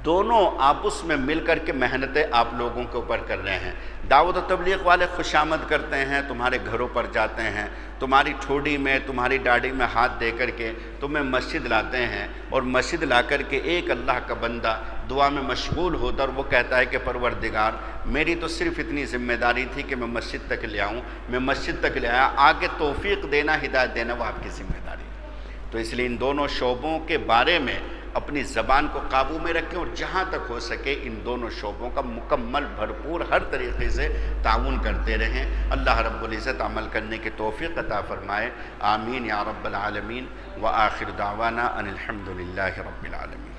دونوں آپس میں مل کر کے محنتیں آپ لوگوں کے اوپر کر رہے ہیں۔ دعوت و تبلیغ والے خوشامد کرتے ہیں، تمہارے گھروں پر جاتے ہیں، تمہاری ٹھوڑی میں، تمہاری ڈاڑھی میں ہاتھ دے کر کے تمہیں مسجد لاتے ہیں، اور مسجد لا کر کے ایک اللہ کا بندہ دعا میں مشغول ہوتا اور وہ کہتا ہے کہ پروردگار میری تو صرف اتنی ذمہ داری تھی کہ میں مسجد تک لے آؤں، میں مسجد تک لے آیا، آگے توفیق دینا، ہدایت دینا وہ آپ کی ذمہ داری ہے۔ تو اس لیے ان دونوں شعبوں کے بارے میں اپنی زبان کو قابو میں رکھیں اور جہاں تک ہو سکے ان دونوں شعبوں کا مکمل بھرپور ہر طریقے سے تعاون کرتے رہیں۔ اللہ رب العزت عمل کرنے کی توفیق عطا فرمائے، آمین یا رب العالمین۔ وآخر دعوانا ان الحمدللہ رب العالمین۔